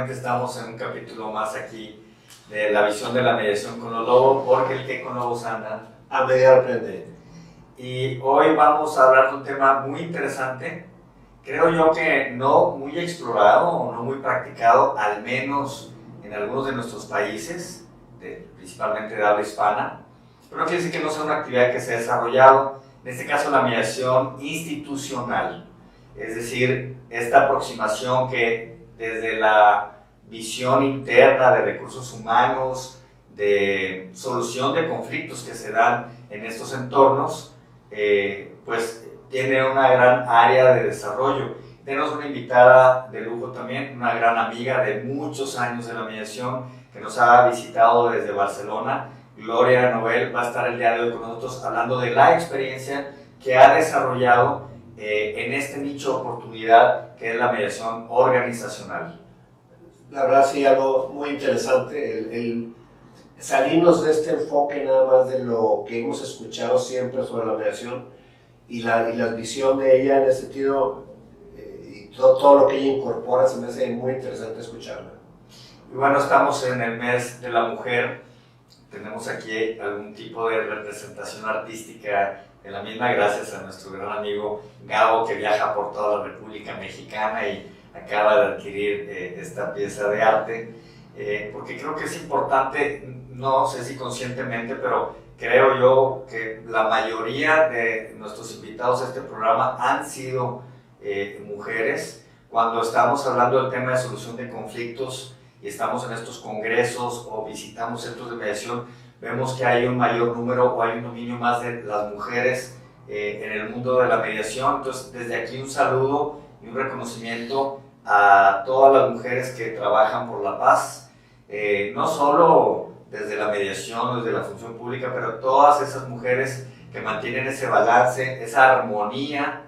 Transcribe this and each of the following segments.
nuevamente estamos en un capítulo más aquí de la visión de la mediación con los lobos, porque el que con lobos anda a mediar aprende. Y hoy vamos a hablar de un tema muy interesante, creo yo que no muy explorado o no muy practicado, al menos en algunos de nuestros países, principalmente de habla hispana, pero no quiere decir que no sea una actividad que se ha desarrollado, en este caso la mediación institucional, es decir, esta aproximación que desde la visión interna de recursos humanos, de solución de conflictos que se dan en estos entornos, pues tiene una gran área de desarrollo. Tenemos una invitada de lujo también, una gran amiga de muchos años de la mediación, que nos ha visitado desde Barcelona. Gloria Nobel va a estar el día de hoy con nosotros hablando de la experiencia que ha desarrollado en este nicho de oportunidad que es la mediación organizacional. La verdad sí, algo muy interesante, el salirnos de este enfoque nada más de lo que hemos escuchado siempre sobre la mediación y la visión de ella en ese sentido y todo lo que ella incorpora, se me hace muy interesante escucharla. Y bueno, estamos en el mes de la mujer, tenemos aquí algún tipo de representación artística de la misma, gracias a nuestro gran amigo Gabo, que viaja por toda la República Mexicana y acaba de adquirir esta pieza de arte, porque creo que es importante, no sé si conscientemente, pero creo yo que la mayoría de nuestros invitados a este programa han sido mujeres. Cuando estamos hablando del tema de solución de conflictos y estamos en estos congresos o visitamos centros de mediación, vemos que hay un mayor número o hay un dominio más de las mujeres en el mundo de la mediación. Entonces, desde aquí un saludo y un reconocimiento a todas las mujeres que trabajan por la paz, no solo desde la mediación, desde la función pública, pero todas esas mujeres que mantienen ese balance, esa armonía,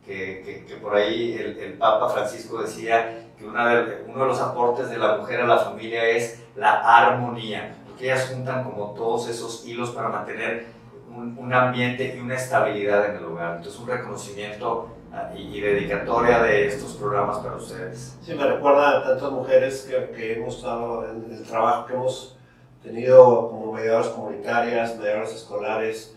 que por ahí el Papa Francisco decía que uno de los aportes de la mujer a la familia es la armonía, porque ellas juntan como todos esos hilos para mantener un ambiente y una estabilidad en el hogar. Entonces, un reconocimiento y dedicatoria de estos programas para ustedes. Sí, me recuerda a tantas mujeres que hemos estado en el trabajo que hemos tenido como mediadoras comunitarias, mediadoras escolares,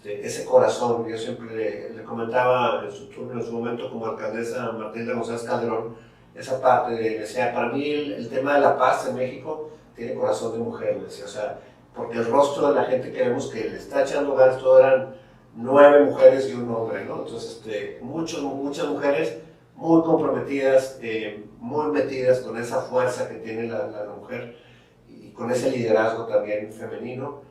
ese corazón. Yo siempre le comentaba en su turno, en su momento como alcaldesa Martín González Calderón, esa parte de, decía, para mí el tema de la paz en México tiene corazón de mujer, decía, o sea, porque el rostro de la gente que vemos que le está echando ganas, todo eran 9 mujeres y un hombre, ¿no? Entonces, muchas mujeres muy comprometidas, muy metidas con esa fuerza que tiene la mujer y con ese liderazgo también femenino,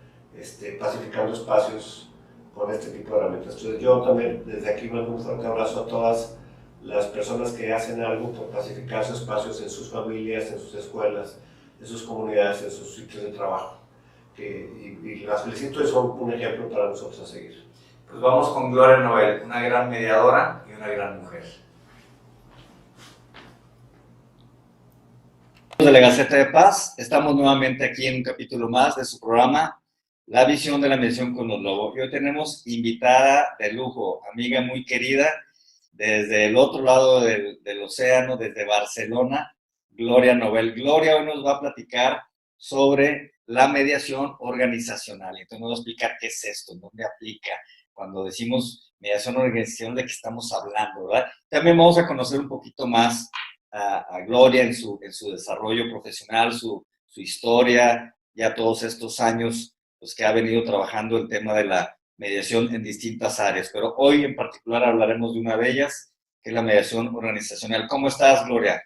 pacificando espacios con este tipo de herramientas. Entonces, yo también desde aquí mando un fuerte abrazo a todas las personas que hacen algo por pacificar sus espacios en sus familias, en sus escuelas, en sus comunidades, en sus sitios de trabajo. Y las felicito y son un ejemplo para nosotros a seguir. Pues vamos con Gloria Nobel, una gran mediadora y una gran mujer. De la Gaceta de Paz, estamos nuevamente aquí en un capítulo más de su programa La visión de la mediación con los lobos. Y hoy tenemos invitada de lujo, amiga muy querida, desde el otro lado del océano, desde Barcelona, Gloria Nobel. Gloria hoy nos va a platicar sobre la mediación organizacional. Entonces nos va a explicar qué es esto, dónde aplica. Cuando decimos mediación organizacional, ¿de qué estamos hablando, verdad? También vamos a conocer un poquito más a Gloria en su desarrollo profesional, su historia, ya todos estos años pues, que ha venido trabajando el tema de la mediación en distintas áreas. Pero hoy en particular hablaremos de una de ellas, que es la mediación organizacional. ¿Cómo estás, Gloria?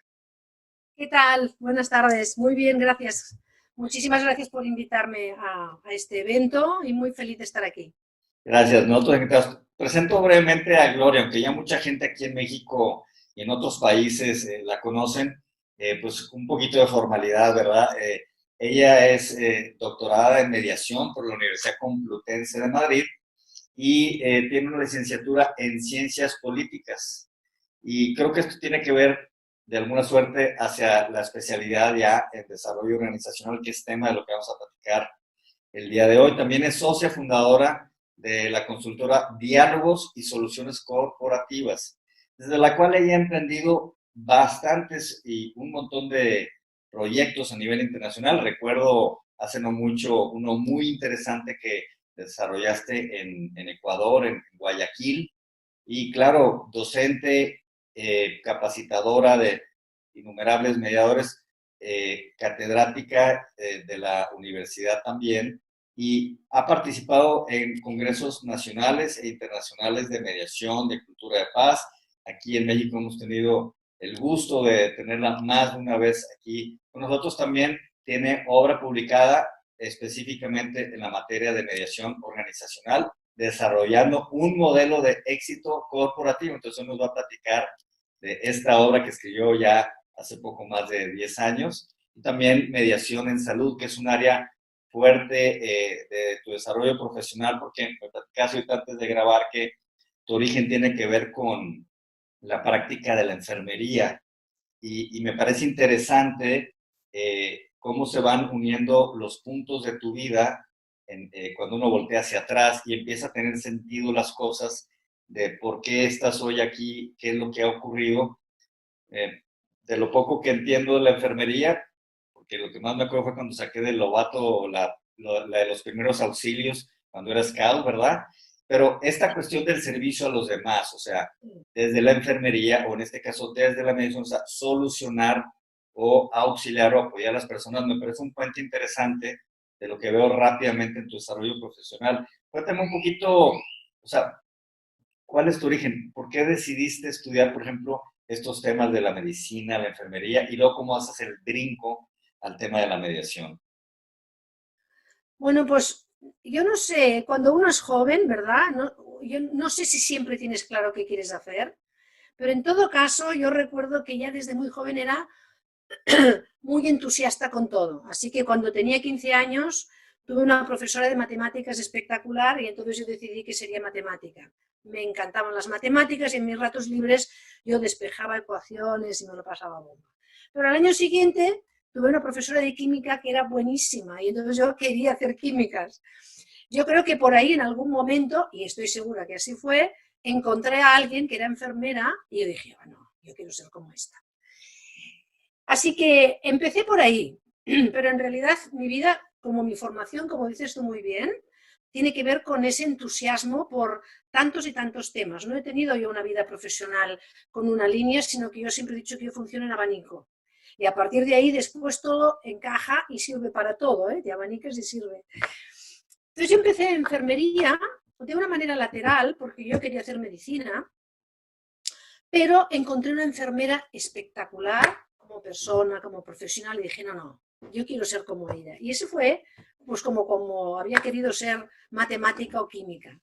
¿Qué tal? Buenas tardes. Muy bien, gracias. Muchísimas gracias por invitarme a este evento y muy feliz de estar aquí. Gracias. Nosotros presento brevemente a Gloria, aunque ya mucha gente aquí en México y en otros países la conocen, pues un poquito de formalidad, ¿verdad? Ella es doctorada en mediación por la Universidad Complutense de Madrid y tiene una licenciatura en ciencias políticas. Y creo que esto tiene que ver de alguna suerte hacia la especialidad ya en desarrollo organizacional, que es tema de lo que vamos a platicar el día de hoy. También es socia fundadora de la consultora Diálogos y Soluciones Corporativas, desde la cual ella ha emprendido bastantes y un montón de proyectos a nivel internacional. Recuerdo hace no mucho uno muy interesante que desarrollaste en Ecuador, en Guayaquil, y claro, docente, capacitadora de innumerables mediadores, catedrática de la universidad también, y ha participado en congresos nacionales e internacionales de mediación, de cultura de paz. Aquí en México hemos tenido el gusto de tenerla más de una vez aquí con nosotros. También tiene obra publicada específicamente en la materia de mediación organizacional, desarrollando un modelo de éxito corporativo. Entonces nos va a platicar de esta obra que escribió ya hace poco más de 10 años. Y también mediación en salud, que es un área fuerte de tu desarrollo profesional, porque me platicaste ahorita antes de grabar que tu origen tiene que ver con la práctica de la enfermería. Y me parece interesante cómo se van uniendo los puntos de tu vida cuando uno voltea hacia atrás y empieza a tener sentido las cosas de por qué estás hoy aquí, qué es lo que ha ocurrido. De lo poco que entiendo de la enfermería, porque lo que más me acuerdo fue cuando saqué del Lobato la de los primeros auxilios, cuando era scout, ¿verdad? Pero esta cuestión del servicio a los demás, o sea, desde la enfermería, o en este caso desde la medicina, o sea, solucionar o auxiliar o apoyar a las personas, me parece un puente interesante de lo que veo rápidamente en tu desarrollo profesional. Cuéntame un poquito, o sea, ¿cuál es tu origen? ¿Por qué decidiste estudiar, por ejemplo, estos temas de la medicina, la enfermería, y luego cómo haces el brinco al tema de la mediación? Bueno, pues yo no sé, cuando uno es joven, ¿verdad? Yo no sé si siempre tienes claro qué quieres hacer, pero en todo caso yo recuerdo que ya desde muy joven era muy entusiasta con todo. Así que cuando tenía 15 años tuve una profesora de matemáticas espectacular y entonces yo decidí que sería matemática. Me encantaban las matemáticas y en mis ratos libres yo despejaba ecuaciones y me lo pasaba bomba. Pero al año siguiente tuve una profesora de química que era buenísima y entonces yo quería hacer químicas. Yo creo que por ahí en algún momento, y estoy segura que así fue, encontré a alguien que era enfermera y yo dije, no, yo quiero ser como esta. Así que empecé por ahí, pero en realidad mi vida, como mi formación, como dices tú muy bien, tiene que ver con ese entusiasmo por tantos y tantos temas. No he tenido yo una vida profesional con una línea, sino que yo siempre he dicho que yo funciono en abanico. Y a partir de ahí después todo encaja y sirve para todo, ¿eh? Te abanicas y sirve. Entonces yo empecé en enfermería de una manera lateral, porque yo quería hacer medicina, pero encontré una enfermera espectacular como persona, como profesional, y dije, no, yo quiero ser como ella. Y ese fue, pues como había querido ser matemática o química.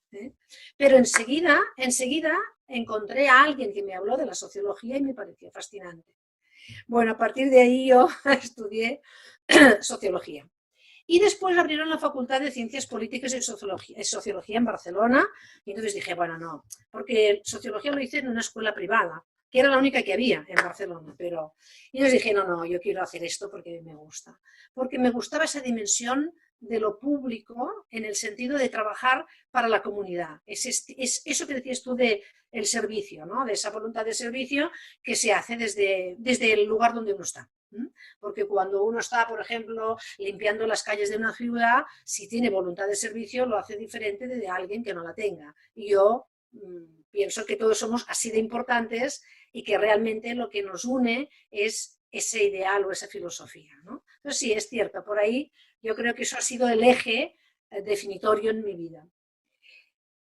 Pero enseguida encontré a alguien que me habló de la sociología y me pareció fascinante. Bueno, a partir de ahí yo estudié sociología. Y después abrieron la Facultad de Ciencias Políticas y Sociología en Barcelona. Y entonces dije, bueno, no, porque sociología lo hice en una escuela privada, que era la única que había en Barcelona. Y entonces dije, no, yo quiero hacer esto porque me gusta. Porque me gustaba esa dimensión de lo público en el sentido de trabajar para la comunidad. Es eso que decías tú de el servicio, ¿no? De esa voluntad de servicio que se hace desde el lugar donde uno está. Porque cuando uno está, por ejemplo, limpiando las calles de una ciudad, si tiene voluntad de servicio, lo hace diferente de alguien que no la tenga. Y yo pienso que todos somos así de importantes y que realmente lo que nos une es ese ideal o esa filosofía, ¿no? Entonces sí, es cierto, por ahí yo creo que eso ha sido el eje definitorio en mi vida.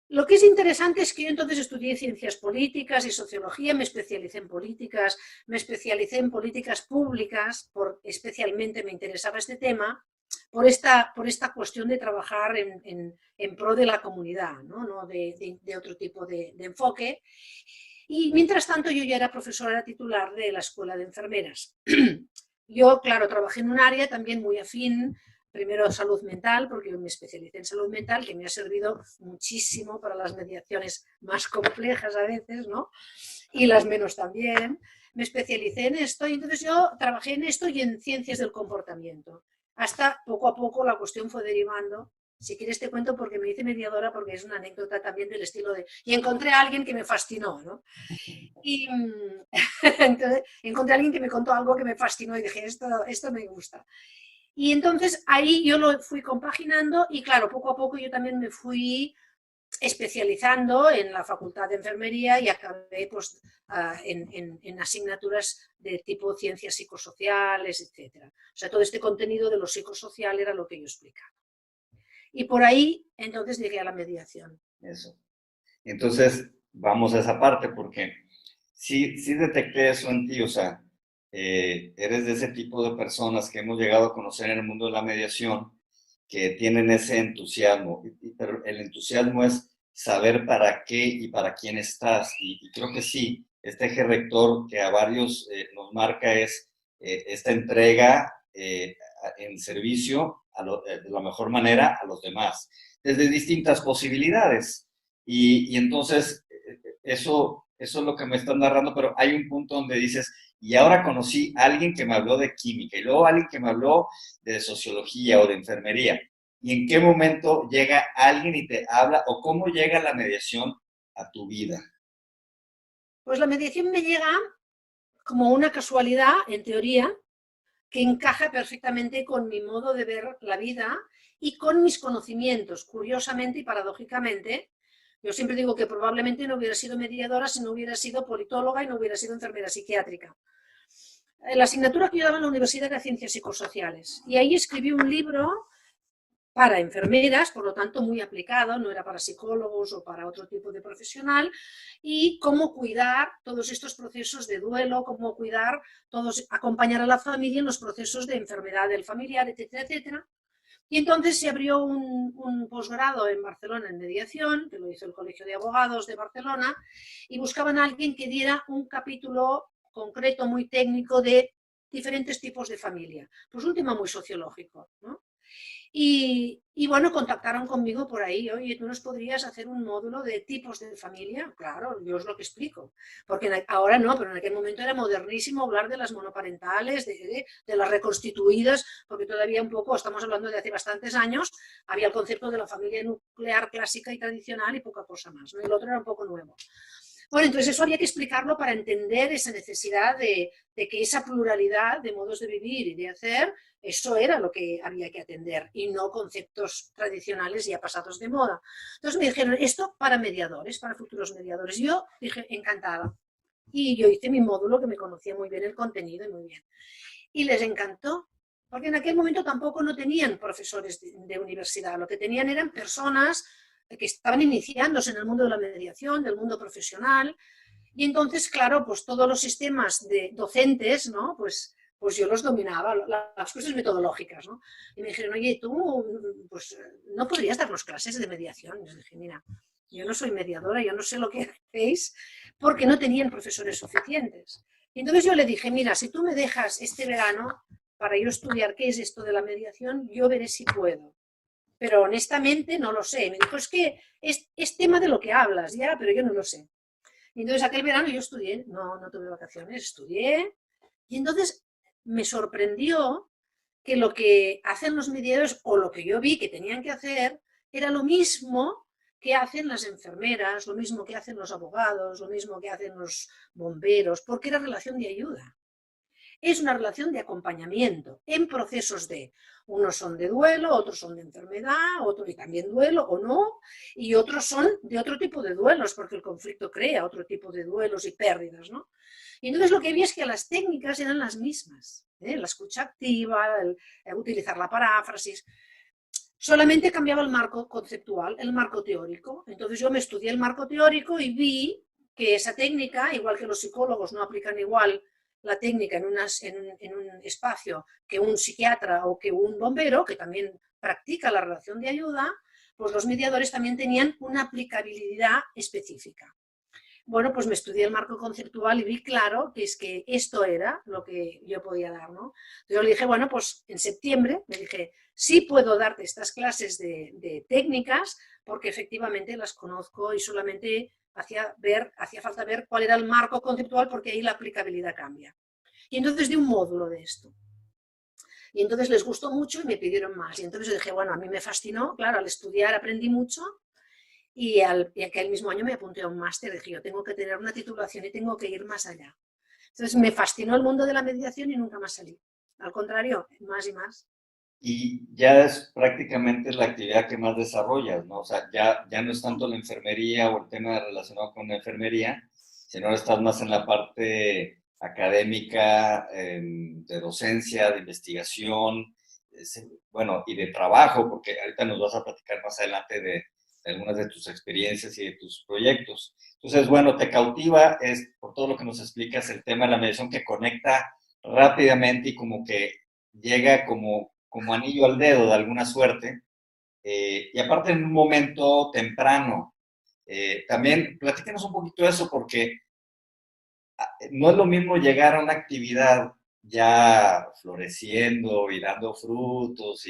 Lo que es interesante es que yo entonces estudié ciencias políticas y sociología, me especialicé en políticas, me especialicé en políticas públicas, especialmente me interesaba este tema, por esta cuestión de trabajar en pro de la comunidad, no de otro tipo de enfoque. Y mientras tanto yo ya era profesora titular de la Escuela de Enfermeras. Yo, claro, trabajé en un área también muy afín, primero salud mental, porque yo me especialicé en salud mental, que me ha servido muchísimo para las mediaciones más complejas a veces, ¿no? Y las menos también. Me especialicé en esto y entonces yo trabajé en esto y en ciencias del comportamiento. Hasta poco a poco la cuestión fue derivando Si quieres te cuento porque me hice mediadora, porque es una anécdota también del estilo de... Y encontré a alguien que me fascinó, ¿no? Y entonces encontré a alguien que me contó algo que me fascinó y dije, esto me gusta. Y entonces ahí yo lo fui compaginando y claro, poco a poco yo también me fui especializando en la Facultad de Enfermería y acabé pues, en asignaturas de tipo ciencias psicosociales, etc. O sea, todo este contenido de lo psicosocial era lo que yo explicaba. Y por ahí entonces llegué a la mediación. Eso. Entonces, vamos a esa parte porque sí detecté eso en ti, o sea, eres de ese tipo de personas que hemos llegado a conocer en el mundo de la mediación, que tienen ese entusiasmo, pero el entusiasmo es saber para qué y para quién estás, y creo que sí, este eje rector que a varios nos marca es esta entrega en servicio de la mejor manera a los demás, desde distintas posibilidades. Y entonces, eso es lo que me están narrando, pero hay un punto donde dices, y ahora conocí a alguien que me habló de química, y luego alguien que me habló de sociología o de enfermería. ¿Y en qué momento llega alguien y te habla, o cómo llega la mediación a tu vida? Pues la mediación me llega como una casualidad, en teoría, que encaja perfectamente con mi modo de ver la vida y con mis conocimientos. Curiosamente y paradójicamente, yo siempre digo que probablemente no hubiera sido mediadora si no hubiera sido politóloga y no hubiera sido enfermera psiquiátrica. La asignatura que yo daba en la universidad era Ciencias Psicosociales y ahí escribí un libro para enfermeras, por lo tanto muy aplicado, no era para psicólogos o para otro tipo de profesional, y cómo cuidar todos estos procesos de duelo, cómo cuidar, acompañar a la familia en los procesos de enfermedad del familiar, etcétera, etcétera. Y entonces se abrió un posgrado en Barcelona en mediación, que lo hizo el Colegio de Abogados de Barcelona, y buscaban a alguien que diera un capítulo concreto, muy técnico, de diferentes tipos de familia. Pues un tema muy sociológico, ¿no? Y bueno, contactaron conmigo por ahí, oye, ¿tú nos podrías hacer un módulo de tipos de familia? Claro, yo os lo que explico, porque ahora no, pero en aquel momento era modernísimo hablar de las monoparentales, de las reconstituidas, porque todavía un poco, estamos hablando de hace bastantes años, había el concepto de la familia nuclear clásica y tradicional y poca cosa más, ¿no? El otro era un poco nuevo. Bueno, entonces eso había que explicarlo para entender esa necesidad de que esa pluralidad de modos de vivir y de hacer, eso era lo que había que atender y no conceptos tradicionales ya pasados de moda. Entonces me dijeron, esto para mediadores, para futuros mediadores. Yo dije, encantada. Y yo hice mi módulo, que me conocía muy bien el contenido y muy bien. Y les encantó, porque en aquel momento tampoco no tenían profesores de universidad, lo que tenían eran personas que estaban iniciándose en el mundo de la mediación, del mundo profesional, y entonces, claro, pues todos los sistemas de docentes, ¿no? Pues yo los dominaba, las cosas metodológicas, ¿no? Y me dijeron, oye, tú, pues, ¿no podrías darnos clases de mediación? Y les dije, mira, yo no soy mediadora, yo no sé lo que hacéis, porque no tenían profesores suficientes. Y entonces yo le dije, mira, si tú me dejas este verano para yo estudiar qué es esto de la mediación, yo veré si puedo. Pero honestamente no lo sé. Me dijo, es que es tema de lo que hablas, ya, pero yo no lo sé. Y entonces aquel verano yo estudié, no tuve vacaciones, estudié, y entonces me sorprendió que lo que hacen los mediadores, o lo que yo vi que tenían que hacer, era lo mismo que hacen las enfermeras, lo mismo que hacen los abogados, lo mismo que hacen los bomberos, porque era relación de ayuda. Es una relación de acompañamiento en procesos de, unos son de duelo, otros son de enfermedad, otros y también duelo o no, y otros son de otro tipo de duelos, porque el conflicto crea otro tipo de duelos y pérdidas, ¿no? Y entonces lo que vi es que las técnicas eran las mismas, la escucha activa, el utilizar la paráfrasis, solamente cambiaba el marco conceptual, el marco teórico. Entonces yo me estudié el marco teórico y vi que esa técnica, igual que los psicólogos no aplican igual la técnica en un espacio que un psiquiatra o que un bombero, que también practica la relación de ayuda, pues los mediadores también tenían una aplicabilidad específica. Bueno, pues me estudié el marco conceptual y vi claro que es que esto era lo que yo podía dar, ¿no? Yo le dije, bueno, pues en septiembre me dije, sí puedo darte estas clases de técnicas porque efectivamente las conozco y solamente hacía falta ver cuál era el marco conceptual porque ahí la aplicabilidad cambia. Y entonces di un módulo de esto. Y entonces les gustó mucho y me pidieron más. Y entonces yo dije, bueno, a mí me fascinó, claro, al estudiar aprendí mucho y aquel mismo año me apunté a un máster. Dije, yo tengo que tener una titulación y tengo que ir más allá. Entonces me fascinó el mundo de la mediación y nunca más salí. Al contrario, más y más. Y ya es prácticamente la actividad que más desarrollas, ¿no? O sea, ya no es tanto la enfermería o el tema relacionado con la enfermería, sino ahora estás más en la parte académica, de docencia, de investigación, bueno, y de trabajo, porque ahorita nos vas a platicar más adelante de algunas de tus experiencias y de tus proyectos. Entonces, bueno, te cautiva, por todo lo que nos explicas, el tema de la mediación que conecta rápidamente y como que llega como anillo al dedo de alguna suerte, y aparte en un momento temprano. También platícanos un poquito de eso, porque no es lo mismo llegar a una actividad ya floreciendo y dando frutos,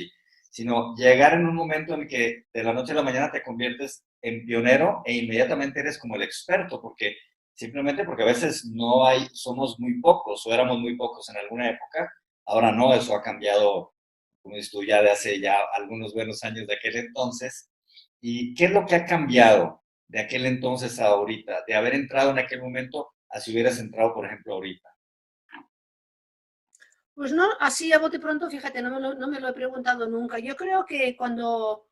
sino llegar en un momento en que de la noche a la mañana te conviertes en pionero e inmediatamente eres como el experto, porque simplemente porque a veces no hay, somos muy pocos o éramos muy pocos en alguna época, ahora no, eso ha cambiado, como dices tú, ya de hace ya algunos buenos años de aquel entonces. ¿Y qué es lo que ha cambiado de aquel entonces a ahorita, de haber entrado en aquel momento a si hubieras entrado, por ejemplo, ahorita? Pues no, así a bote pronto, fíjate, no me lo he preguntado nunca. Yo creo que cuando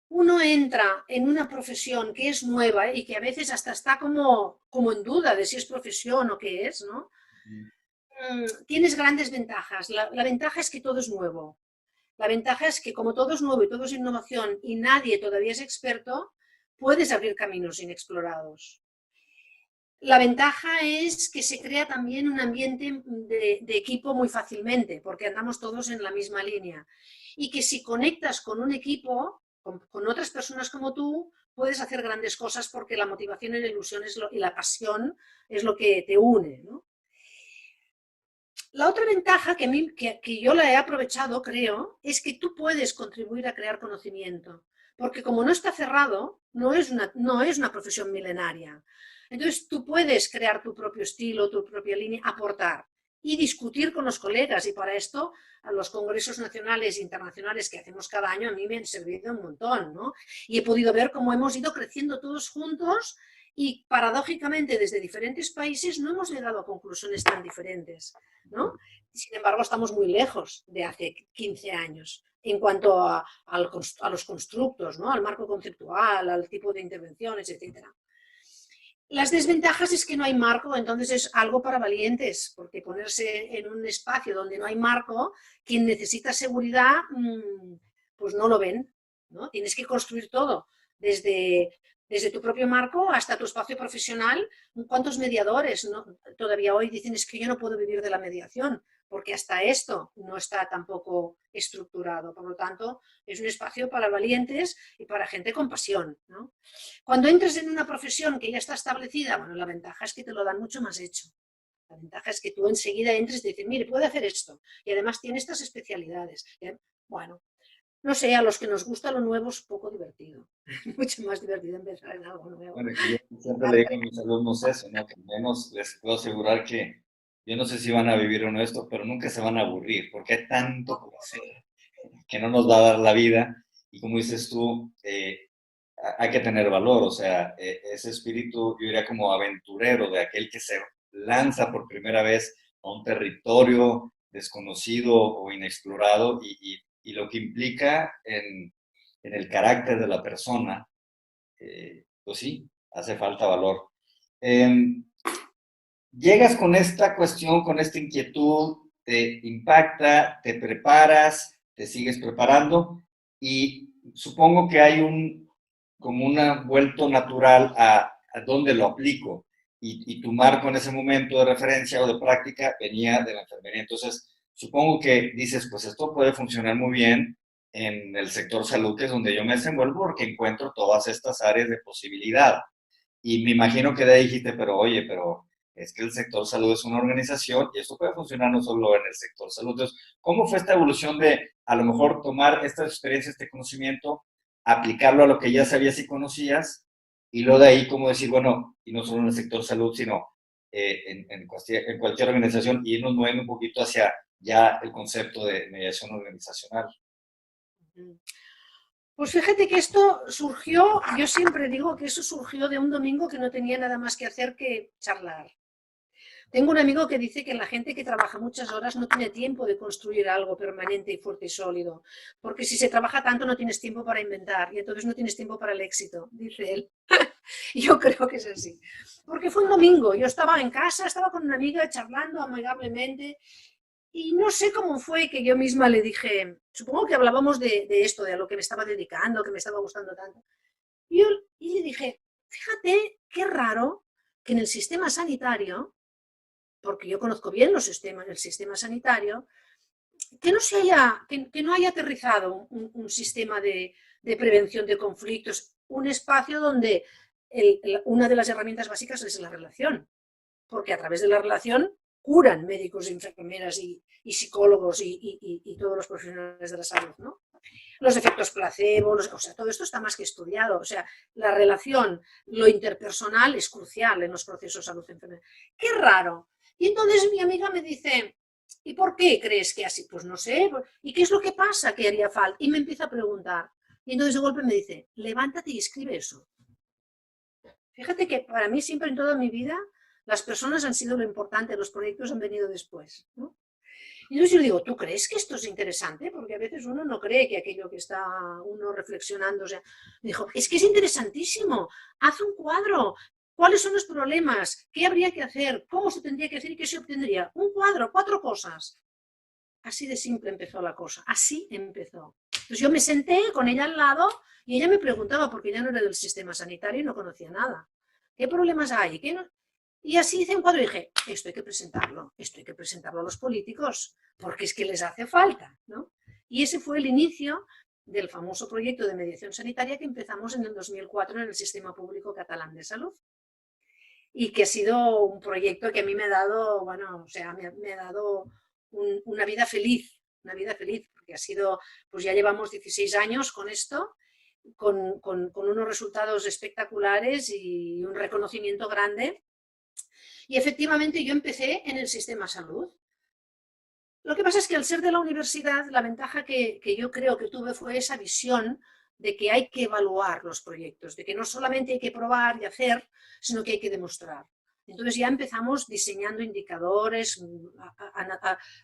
uno entra en una profesión que es nueva y que a veces hasta está como en duda de si es profesión o qué es, ¿no? Tienes grandes ventajas. La ventaja es que todo es nuevo. La ventaja es que como todo es nuevo y todo es innovación y nadie todavía es experto, puedes abrir caminos inexplorados. La ventaja es que se crea también un ambiente de equipo muy fácilmente, porque andamos todos en la misma línea. Y que si conectas con un equipo, con otras personas como tú, puedes hacer grandes cosas porque la motivación y la ilusión y la pasión es lo que te une, ¿no? La otra ventaja que yo la he aprovechado, creo, es que tú puedes contribuir a crear conocimiento, porque como no está cerrado, no es una profesión milenaria. Entonces tú puedes crear tu propio estilo, tu propia línea, aportar y discutir con los colegas. Y para esto, a los congresos nacionales e internacionales que hacemos cada año, a mí me han servido un montón, ¿no? Y he podido ver cómo hemos ido creciendo todos juntos y paradójicamente desde diferentes países no hemos llegado a conclusiones tan diferentes, ¿no? Sin embargo, estamos muy lejos de hace 15 años en cuanto a los constructos, ¿no? Al marco conceptual, al tipo de intervenciones, etc. Las desventajas es que no hay marco, entonces es algo para valientes, porque ponerse en un espacio donde no hay marco, quien necesita seguridad, pues no lo ven, ¿no? Tienes que construir todo, desde tu propio marco hasta tu espacio profesional. ¿Cuántos mediadores, no? Todavía hoy dicen es que yo no puedo vivir de la mediación? Porque hasta esto no está tampoco estructurado. Por lo tanto, es un espacio para valientes y para gente con pasión, ¿no? Cuando entres en una profesión que ya está establecida, bueno, la ventaja es que te lo dan mucho más hecho. La ventaja es que tú enseguida entres y dices, mire, puede hacer esto. Y además tiene estas especialidades. Bueno, no sé, a los que nos gusta lo nuevo es poco divertido. Mucho más divertido empezar en algo nuevo. Bueno, yo siempre le digo a mis alumnos eso, ¿no? Que al menos les puedo asegurar que yo no sé si van a vivir o no esto, pero nunca se van a aburrir, porque hay tanto por hacer que no nos va a dar la vida. Y como dices tú, hay que tener valor, o sea, ese espíritu, yo diría como aventurero, de aquel que se lanza por primera vez a un territorio desconocido o inexplorado y lo que implica en el carácter de la persona, pues sí, hace falta valor. Llegas con esta cuestión, con esta inquietud, te impacta, te preparas, te sigues preparando y supongo que hay como un vuelto natural a dónde lo aplico. Y tu marco en ese momento de referencia o de práctica venía de la enfermería. Entonces, supongo que dices, pues esto puede funcionar muy bien en el sector salud, que es donde yo me desenvuelvo, porque encuentro todas estas áreas de posibilidad. Y me imagino que de ahí dijiste, pero oye, pero es que el sector salud es una organización y esto puede funcionar no solo en el sector salud. Entonces, ¿cómo fue esta evolución de a lo mejor tomar esta experiencia, este conocimiento, aplicarlo a lo que ya sabías y conocías, y luego de ahí, como decir, bueno, y no solo en el sector salud, sino en cualquier organización, y irnos moviendo un poquito hacia ya el concepto de mediación organizacional? Pues fíjate que esto surgió, yo siempre digo que eso surgió de un domingo que no tenía nada más que hacer que charlar. Tengo un amigo que dice que la gente que trabaja muchas horas no tiene tiempo de construir algo permanente y fuerte y sólido, porque si se trabaja tanto no tienes tiempo para inventar y entonces no tienes tiempo para el éxito, dice él. Yo creo que es así. Porque fue un domingo, yo estaba en casa, estaba con una amiga charlando amigablemente y no sé cómo fue que yo misma le dije, supongo que hablábamos de esto, de a lo que me estaba dedicando, que me estaba gustando tanto. Y le dije, fíjate qué raro que en el sistema sanitario, porque yo conozco bien los sistemas, el sistema sanitario, que no haya aterrizado un sistema de prevención de conflictos, un espacio donde una de las herramientas básicas es la relación, porque a través de la relación curan médicos, enfermeras y psicólogos y todos los profesionales de la salud, ¿no? Los efectos placebo, o sea, todo esto está más que estudiado. O sea, la relación, lo interpersonal es crucial en los procesos de salud-enfermedad. ¡Qué raro! Y entonces mi amiga me dice, ¿y por qué crees que así? Pues no sé. ¿Y qué es lo que pasa que haría falta? Y me empieza a preguntar. Y entonces de golpe me dice, levántate y escribe eso. Fíjate que para mí siempre en toda mi vida las personas han sido lo importante, los proyectos han venido después, ¿no? Y entonces yo digo, ¿tú crees que esto es interesante? Porque a veces uno no cree que aquello que está uno reflexionando, o sea, me dijo, es que es interesantísimo, haz un cuadro, ¿cuáles son los problemas? ¿Qué habría que hacer? ¿Cómo se tendría que hacer y qué se obtendría? Un cuadro, 4 cosas. Así de simple empezó la cosa, así empezó. Entonces yo me senté con ella al lado y ella me preguntaba, porque ella no era del sistema sanitario y no conocía nada. ¿Qué problemas hay? ¿Qué no? Y así hice un cuadro y dije, esto hay que presentarlo a los políticos, porque es que les hace falta, ¿no? Y ese fue el inicio del famoso proyecto de mediación sanitaria que empezamos en el 2004 en el Sistema Público Catalán de Salud. Y que ha sido un proyecto que a mí me ha dado, bueno, o sea, me ha dado una vida feliz, porque ha sido, pues ya llevamos 16 años con esto, con unos resultados espectaculares y un reconocimiento grande. Y efectivamente yo empecé en el sistema salud. Lo que pasa es que al ser de la universidad, la ventaja que yo creo que tuve fue esa visión de que hay que evaluar los proyectos, de que no solamente hay que probar y hacer, sino que hay que demostrar. Entonces ya empezamos diseñando indicadores,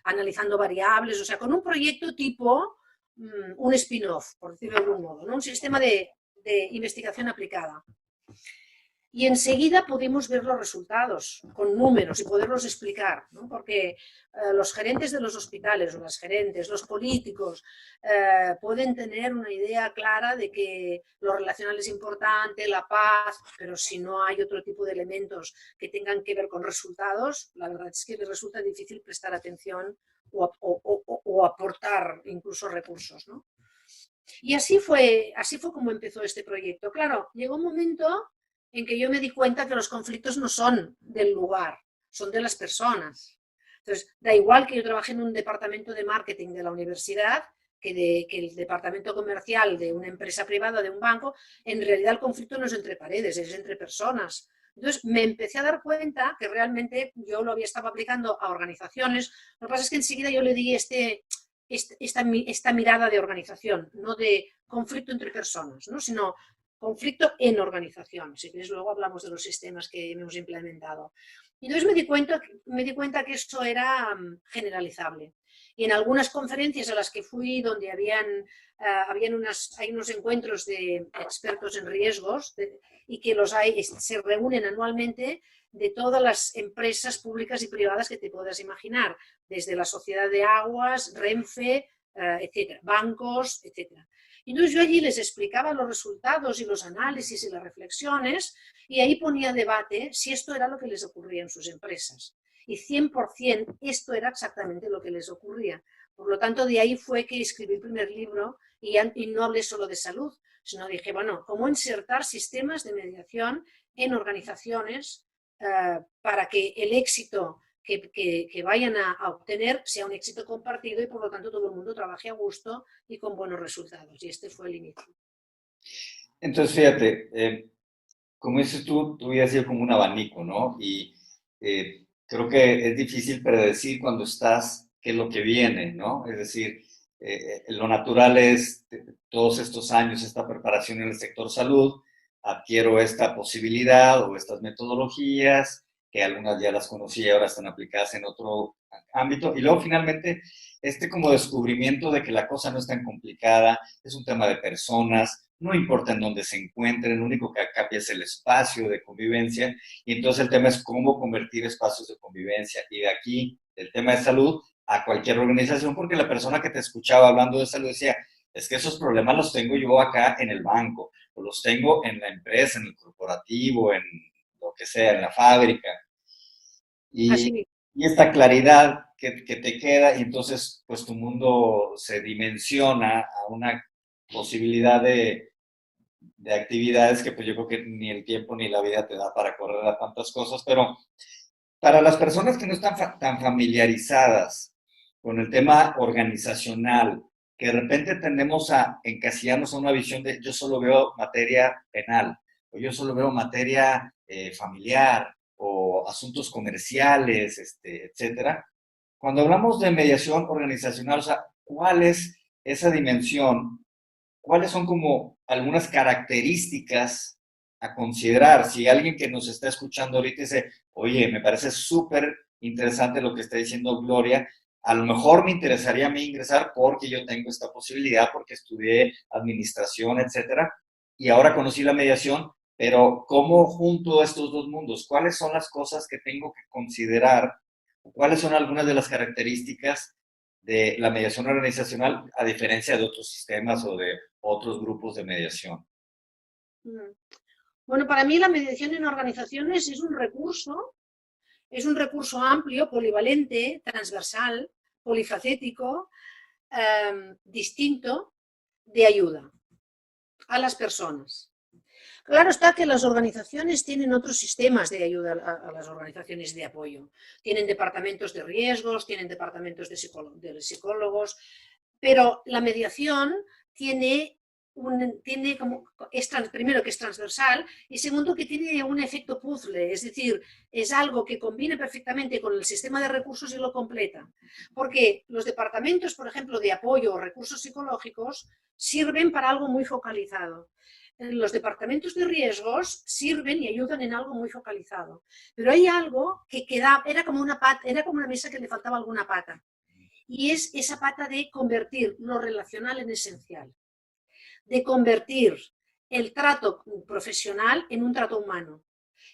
analizando variables, o sea, con un proyecto tipo un spin-off, por decirlo de algún modo, ¿no? Un sistema de investigación aplicada. Y enseguida pudimos ver los resultados con números y poderlos explicar, ¿no? Porque los gerentes de los hospitales o las gerentes, los políticos, pueden tener una idea clara de que lo relacional es importante, la paz, pero si no hay otro tipo de elementos que tengan que ver con resultados, la verdad es que les resulta difícil prestar atención o aportar incluso recursos, ¿no? Y así fue como empezó este proyecto. Claro, llegó un momento en que yo me di cuenta que los conflictos no son del lugar, son de las personas. Entonces, da igual que yo trabaje en un departamento de marketing de la universidad que el departamento comercial de una empresa privada, de un banco, en realidad el conflicto no es entre paredes, es entre personas. Entonces me empecé a dar cuenta que realmente yo lo había estado aplicando a organizaciones. Lo que pasa es que enseguida yo le di esta mirada de organización, no de conflicto entre personas, ¿no? Sino conflicto en organización. Si quieres, luego hablamos de los sistemas que hemos implementado. Y entonces me di cuenta que esto era generalizable. Y en algunas conferencias a las que fui, donde hay unos encuentros de expertos en riesgos y que se reúnen anualmente de todas las empresas públicas y privadas que te puedas imaginar, desde la Sociedad de Aguas, Renfe, etcétera, bancos, etcétera. Entonces yo allí les explicaba los resultados y los análisis y las reflexiones y ahí ponía a debate si esto era lo que les ocurría en sus empresas. Y 100% esto era exactamente lo que les ocurría. Por lo tanto, de ahí fue que escribí el primer libro y no hablé solo de salud, sino dije, bueno, cómo insertar sistemas de mediación en organizaciones para que el éxito que vayan a obtener sea un éxito compartido y por lo tanto todo el mundo trabaje a gusto y con buenos resultados. Y este fue el inicio. Entonces, fíjate, como dices tú, tu vida ha sido como un abanico, ¿no? Y creo que es difícil predecir cuando estás es lo que viene, ¿no? Es decir, lo natural es todos estos años, esta preparación en el sector salud, adquiero esta posibilidad o estas metodologías, que algunas ya las conocí y ahora están aplicadas en otro ámbito, y luego finalmente este como descubrimiento de que la cosa no es tan complicada, es un tema de personas, no importa en dónde se encuentren, lo único que cambia es el espacio de convivencia, y entonces el tema es cómo convertir espacios de convivencia, y de aquí, del tema de salud, a cualquier organización, porque la persona que te escuchaba hablando de salud decía, es que esos problemas los tengo yo acá en el banco, o los tengo en la empresa, en el corporativo, en lo que sea, en la fábrica. Y, Así, y esta claridad que te queda, y entonces pues tu mundo se dimensiona a una posibilidad de actividades que pues yo creo que ni el tiempo ni la vida te da para correr a tantas cosas, pero para las personas que no están tan familiarizadas con el tema organizacional, que de repente tendemos a encasillarnos a una visión de yo solo veo materia penal, o yo solo veo materia familiar, o asuntos comerciales, etcétera. Cuando hablamos de mediación organizacional, o sea, ¿cuál es esa dimensión? ¿Cuáles son como algunas características a considerar? Si alguien que nos está escuchando ahorita dice, oye, me parece súper interesante lo que está diciendo Gloria, a lo mejor me interesaría a mí ingresar porque yo tengo esta posibilidad, porque estudié administración, etcétera, y ahora conocí la mediación, pero ¿cómo junto estos dos mundos? ¿Cuáles son las cosas que tengo que considerar? ¿Cuáles son algunas de las características de la mediación organizacional a diferencia de otros sistemas o de otros grupos de mediación? mm. Bueno, para mí la mediación en organizaciones es un recurso amplio, polivalente, transversal, polifacético, distinto de ayuda a las personas. Claro está que las organizaciones tienen otros sistemas de ayuda a las organizaciones de apoyo. Tienen departamentos de riesgos, tienen departamentos de psicólogos, pero la mediación tiene primero que es transversal y segundo que tiene un efecto puzzle, es decir, es algo que combina perfectamente con el sistema de recursos y lo completa. Porque los departamentos, por ejemplo, de apoyo o recursos psicológicos sirven para algo muy focalizado. Los departamentos de riesgos sirven y ayudan en algo muy focalizado. Pero hay algo que era como una mesa que le faltaba alguna pata. Y es esa pata de convertir lo relacional en esencial, de convertir el trato profesional en un trato humano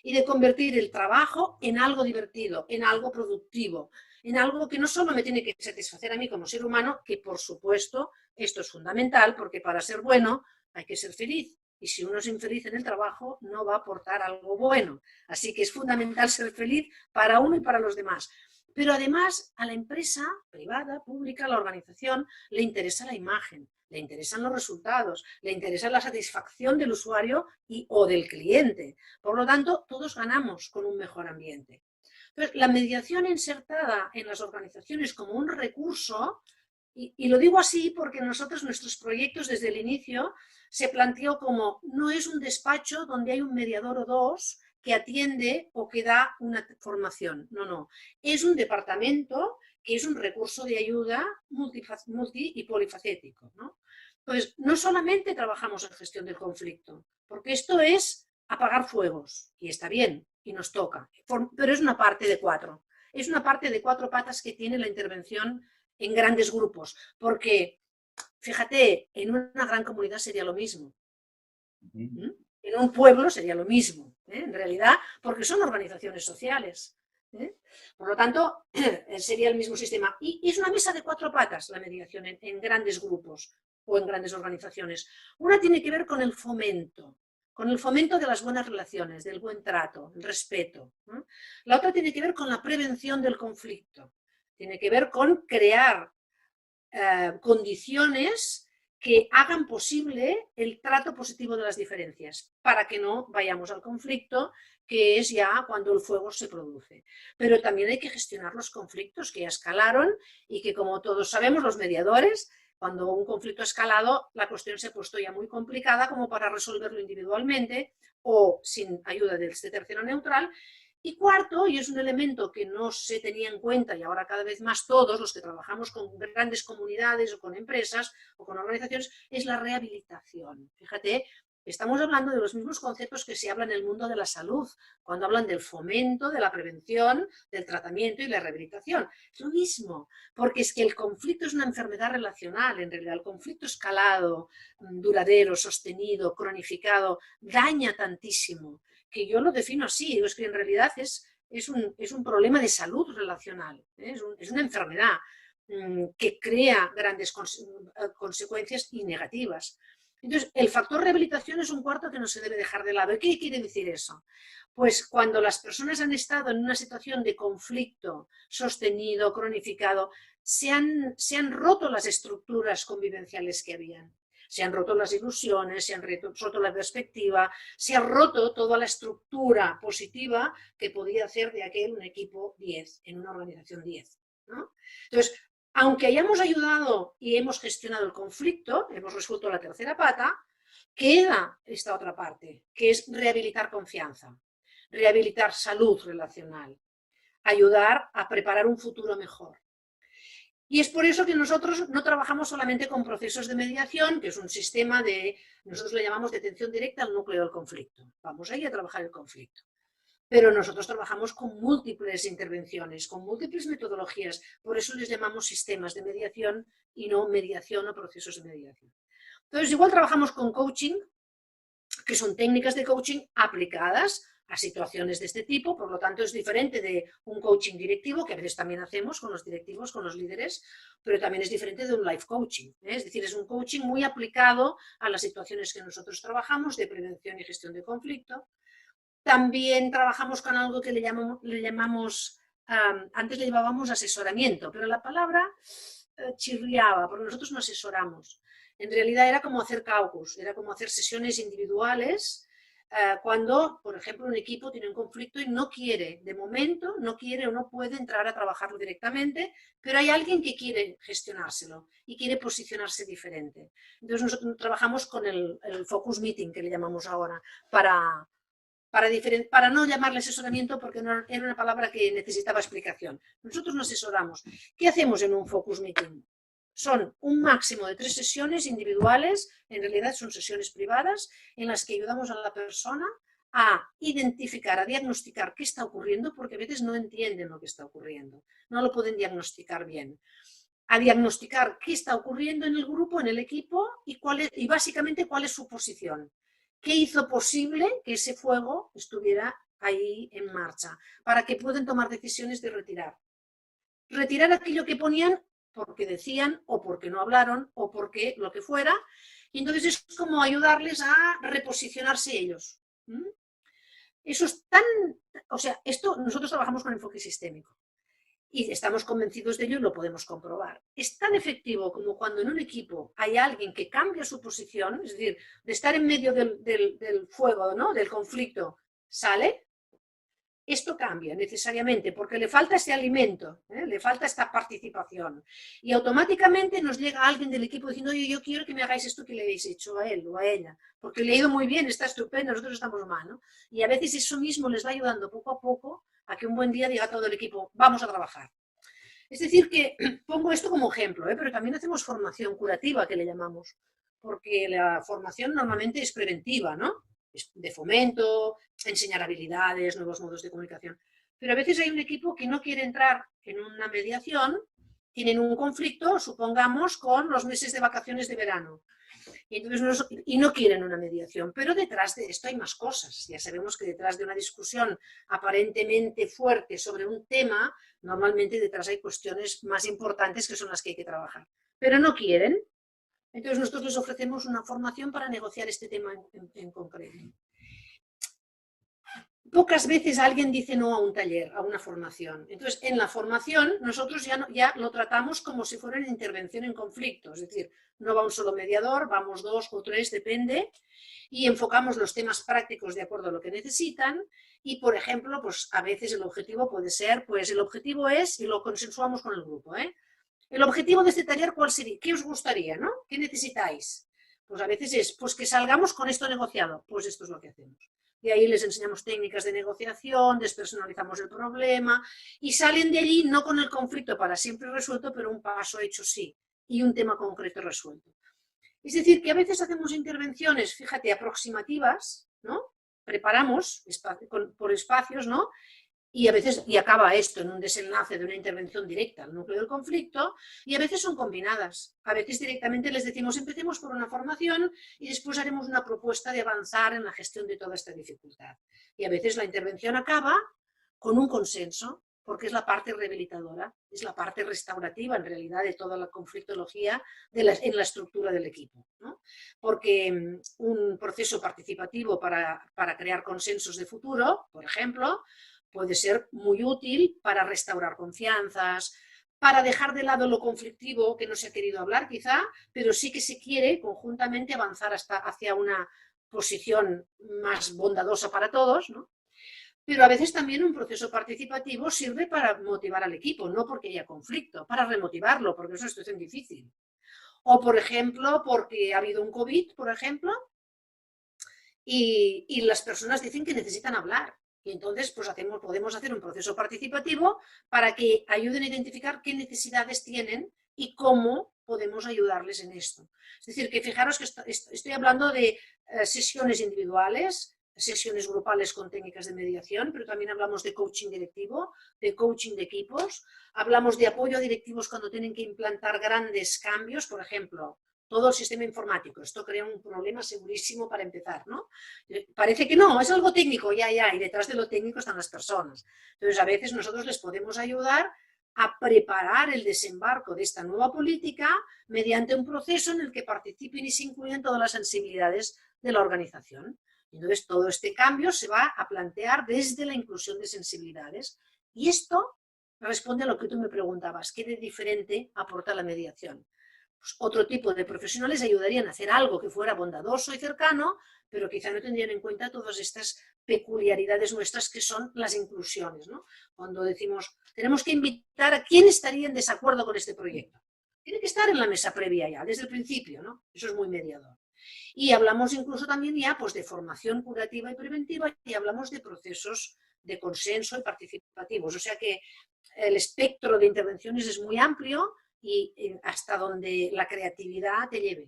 y de convertir el trabajo en algo divertido, en algo productivo, en algo que no solo me tiene que satisfacer a mí como ser humano, que por supuesto esto es fundamental porque para ser bueno hay que ser feliz. Y si uno es infeliz en el trabajo, no va a aportar algo bueno. Así que es fundamental ser feliz para uno y para los demás. Pero además a la empresa privada, pública, a la organización, le interesa la imagen, le interesan los resultados, le interesa la satisfacción del usuario o del cliente. Por lo tanto, todos ganamos con un mejor ambiente. Entonces, la mediación insertada en las organizaciones como un recurso, y lo digo así porque nosotros, nuestros proyectos desde el inicio, se planteó como no es un despacho donde hay un mediador o dos que atiende o que da una formación. No, no. Es un departamento que es un recurso de ayuda multi y polifacético, ¿no? Pues no solamente trabajamos en gestión del conflicto, porque esto es apagar fuegos, y está bien, y nos toca, pero es una parte de cuatro. Es una parte de cuatro patas que tiene la intervención en grandes grupos, porque, fíjate, en una gran comunidad sería lo mismo. En un pueblo sería lo mismo, en realidad, porque son organizaciones sociales. Por lo tanto, sería el mismo sistema. Y es una mesa de cuatro patas la mediación en grandes grupos o en grandes organizaciones. Una tiene que ver con el fomento de las buenas relaciones, del buen trato, el respeto. La otra tiene que ver con la prevención del conflicto. Tiene que ver con crear condiciones que hagan posible el trato positivo de las diferencias, para que no vayamos al conflicto, que es ya cuando el fuego se produce. Pero también hay que gestionar los conflictos que ya escalaron y que, como todos sabemos, los mediadores, cuando un conflicto ha escalado, la cuestión se ha puesto ya muy complicada como para resolverlo individualmente o sin ayuda de este tercero neutral, Y cuarto, y es un elemento que no se tenía en cuenta y ahora cada vez más todos los que trabajamos con grandes comunidades o con empresas o con organizaciones, es la rehabilitación. Fíjate, estamos hablando de los mismos conceptos que se habla en el mundo de la salud, cuando hablan del fomento, de la prevención, del tratamiento y la rehabilitación. Es lo mismo, porque es que el conflicto es una enfermedad relacional, en realidad el conflicto escalado, duradero, sostenido, cronificado, daña tantísimo, que yo lo defino así, es que en realidad es un problema de salud relacional, es una enfermedad que crea grandes consecuencias y negativas. Entonces, el factor rehabilitación es un cuarto que no se debe dejar de lado. ¿Y qué quiere decir eso? Pues cuando las personas han estado en una situación de conflicto sostenido, cronificado, se han roto las estructuras convivenciales que habían. Se han roto las ilusiones, se han roto la perspectiva, se ha roto toda la estructura positiva que podía hacer de aquel un equipo 10, en una organización 10, ¿no? Entonces, aunque hayamos ayudado y hemos gestionado el conflicto, hemos resuelto la tercera pata, queda esta otra parte, que es rehabilitar confianza, rehabilitar salud relacional, ayudar a preparar un futuro mejor. Y es por eso que nosotros no trabajamos solamente con procesos de mediación, que es un sistema nosotros le llamamos de atención directa al núcleo del conflicto. Vamos ahí a trabajar el conflicto. Pero nosotros trabajamos con múltiples intervenciones, con múltiples metodologías. Por eso les llamamos sistemas de mediación y no mediación o procesos de mediación. Entonces, igual trabajamos con coaching, que son técnicas de coaching aplicadas a situaciones de este tipo, por lo tanto es diferente de un coaching directivo, que a veces también hacemos con los directivos, con los líderes, pero también es diferente de un life coaching, es decir, es un coaching muy aplicado a las situaciones que nosotros trabajamos de prevención y gestión de conflicto. También trabajamos con algo que le llamamos antes le llamábamos asesoramiento, pero la palabra chirriaba, porque nosotros no asesoramos. En realidad era como hacer caucus, era como hacer sesiones individuales cuando, por ejemplo, un equipo tiene un conflicto y no quiere, de momento, no quiere o no puede entrar a trabajarlo directamente, pero hay alguien que quiere gestionárselo y quiere posicionarse diferente. Entonces nosotros trabajamos con el focus meeting, que le llamamos ahora, para no llamarle asesoramiento porque no, era una palabra que necesitaba explicación. Nosotros nos asesoramos. ¿Qué hacemos en un focus meeting? Son un máximo de 3 sesiones individuales, en realidad son sesiones privadas, en las que ayudamos a la persona a identificar, a diagnosticar qué está ocurriendo, porque a veces no entienden lo que está ocurriendo, no lo pueden diagnosticar bien. A diagnosticar qué está ocurriendo en el grupo, en el equipo, y básicamente cuál es su posición. ¿Qué hizo posible que ese fuego estuviera ahí en marcha? Para que puedan tomar decisiones de retirar. Retirar aquello que ponían porque decían o porque no hablaron o porque lo que fuera. Y entonces es como ayudarles a reposicionarse ellos. Eso es tan... O sea, esto nosotros trabajamos con enfoque sistémico. Y estamos convencidos de ello y lo podemos comprobar. Es tan efectivo como cuando en un equipo hay alguien que cambia su posición, es decir, de estar en medio del fuego, ¿no?, del conflicto, sale. Esto cambia necesariamente porque le falta ese alimento, le falta esta participación. Y automáticamente nos llega alguien del equipo diciendo, oye, yo quiero que me hagáis esto que le habéis hecho a él o a ella, porque le ha ido muy bien, está estupendo, nosotros estamos mal, ¿no? Y a veces eso mismo les va ayudando poco a poco a que un buen día diga todo el equipo, vamos a trabajar. Es decir, que pongo esto como ejemplo, pero también hacemos formación curativa, que le llamamos, porque la formación normalmente es preventiva, ¿no? Es de fomento, enseñar habilidades, nuevos modos de comunicación. Pero a veces hay un equipo que no quiere entrar en una mediación, tienen un conflicto, supongamos, con los meses de vacaciones de verano. Y, entonces no quieren una mediación, pero detrás de esto hay más cosas. Ya sabemos que detrás de una discusión aparentemente fuerte sobre un tema, normalmente detrás hay cuestiones más importantes que son las que hay que trabajar. Pero no quieren. Entonces nosotros les ofrecemos una formación para negociar este tema en concreto. Pocas veces alguien dice no a un taller, a una formación. Entonces, en la formación nosotros ya lo tratamos como si fuera una intervención en conflicto. Es decir, no va un solo mediador, vamos 2 o 3, depende, y enfocamos los temas prácticos de acuerdo a lo que necesitan. Y, por ejemplo, pues a veces el objetivo puede ser, pues el objetivo es, y lo consensuamos con el grupo, el objetivo de este taller, ¿cuál sería? ¿Qué os gustaría, no? ¿Qué necesitáis? Pues a veces es, pues que salgamos con esto negociado. Pues esto es lo que hacemos. y ahí les enseñamos técnicas de negociación, despersonalizamos el problema y salen de allí no con el conflicto para siempre resuelto, pero un paso hecho sí y un tema concreto resuelto. Es decir, que a veces hacemos intervenciones, fíjate, aproximativas, ¿no? Preparamos por espacios, ¿no? Y a veces, y acaba esto en un desenlace de una intervención directa al núcleo del conflicto, y a veces son combinadas. A veces directamente les decimos, empecemos por una formación y después haremos una propuesta de avanzar en la gestión de toda esta dificultad. Y a veces la intervención acaba con un consenso, porque es la parte rehabilitadora, es la parte restaurativa en realidad de toda la conflictología en la estructura del equipo, ¿no? Porque un proceso participativo para crear consensos de futuro, por ejemplo, puede ser muy útil para restaurar confianzas, para dejar de lado lo conflictivo que no se ha querido hablar quizá, pero sí que se quiere conjuntamente avanzar hacia una posición más bondadosa para todos, ¿no? Pero a veces también un proceso participativo sirve para motivar al equipo, no porque haya conflicto, para remotivarlo, porque es una situación difícil. O, por ejemplo, porque ha habido un COVID, por ejemplo, y las personas dicen que necesitan hablar. Y entonces pues podemos hacer un proceso participativo para que ayuden a identificar qué necesidades tienen y cómo podemos ayudarles en esto. Es decir, que fijaros que estoy hablando de sesiones individuales, sesiones grupales con técnicas de mediación, pero también hablamos de coaching directivo, de coaching de equipos, hablamos de apoyo a directivos cuando tienen que implantar grandes cambios, por ejemplo, todo el sistema informático. Esto crea un problema segurísimo para empezar, ¿no? Parece que no, es algo técnico, ya, y detrás de lo técnico están las personas. Entonces, a veces nosotros les podemos ayudar a preparar el desembarco de esta nueva política mediante un proceso en el que participen y se incluyan todas las sensibilidades de la organización. Entonces, todo este cambio se va a plantear desde la inclusión de sensibilidades. Y esto responde a lo que tú me preguntabas, ¿qué de diferente aporta la mediación? Pues otro tipo de profesionales ayudarían a hacer algo que fuera bondadoso y cercano, pero quizá no tendrían en cuenta todas estas peculiaridades nuestras que son las inclusiones, ¿no? Cuando decimos, tenemos que invitar a quién estaría en desacuerdo con este proyecto. Tiene que estar en la mesa previa ya, desde el principio, ¿no? Eso es muy mediador. Y hablamos incluso también ya pues, de formación curativa y preventiva y hablamos de procesos de consenso y participativos. O sea que el espectro de intervenciones es muy amplio y hasta donde la creatividad te lleve.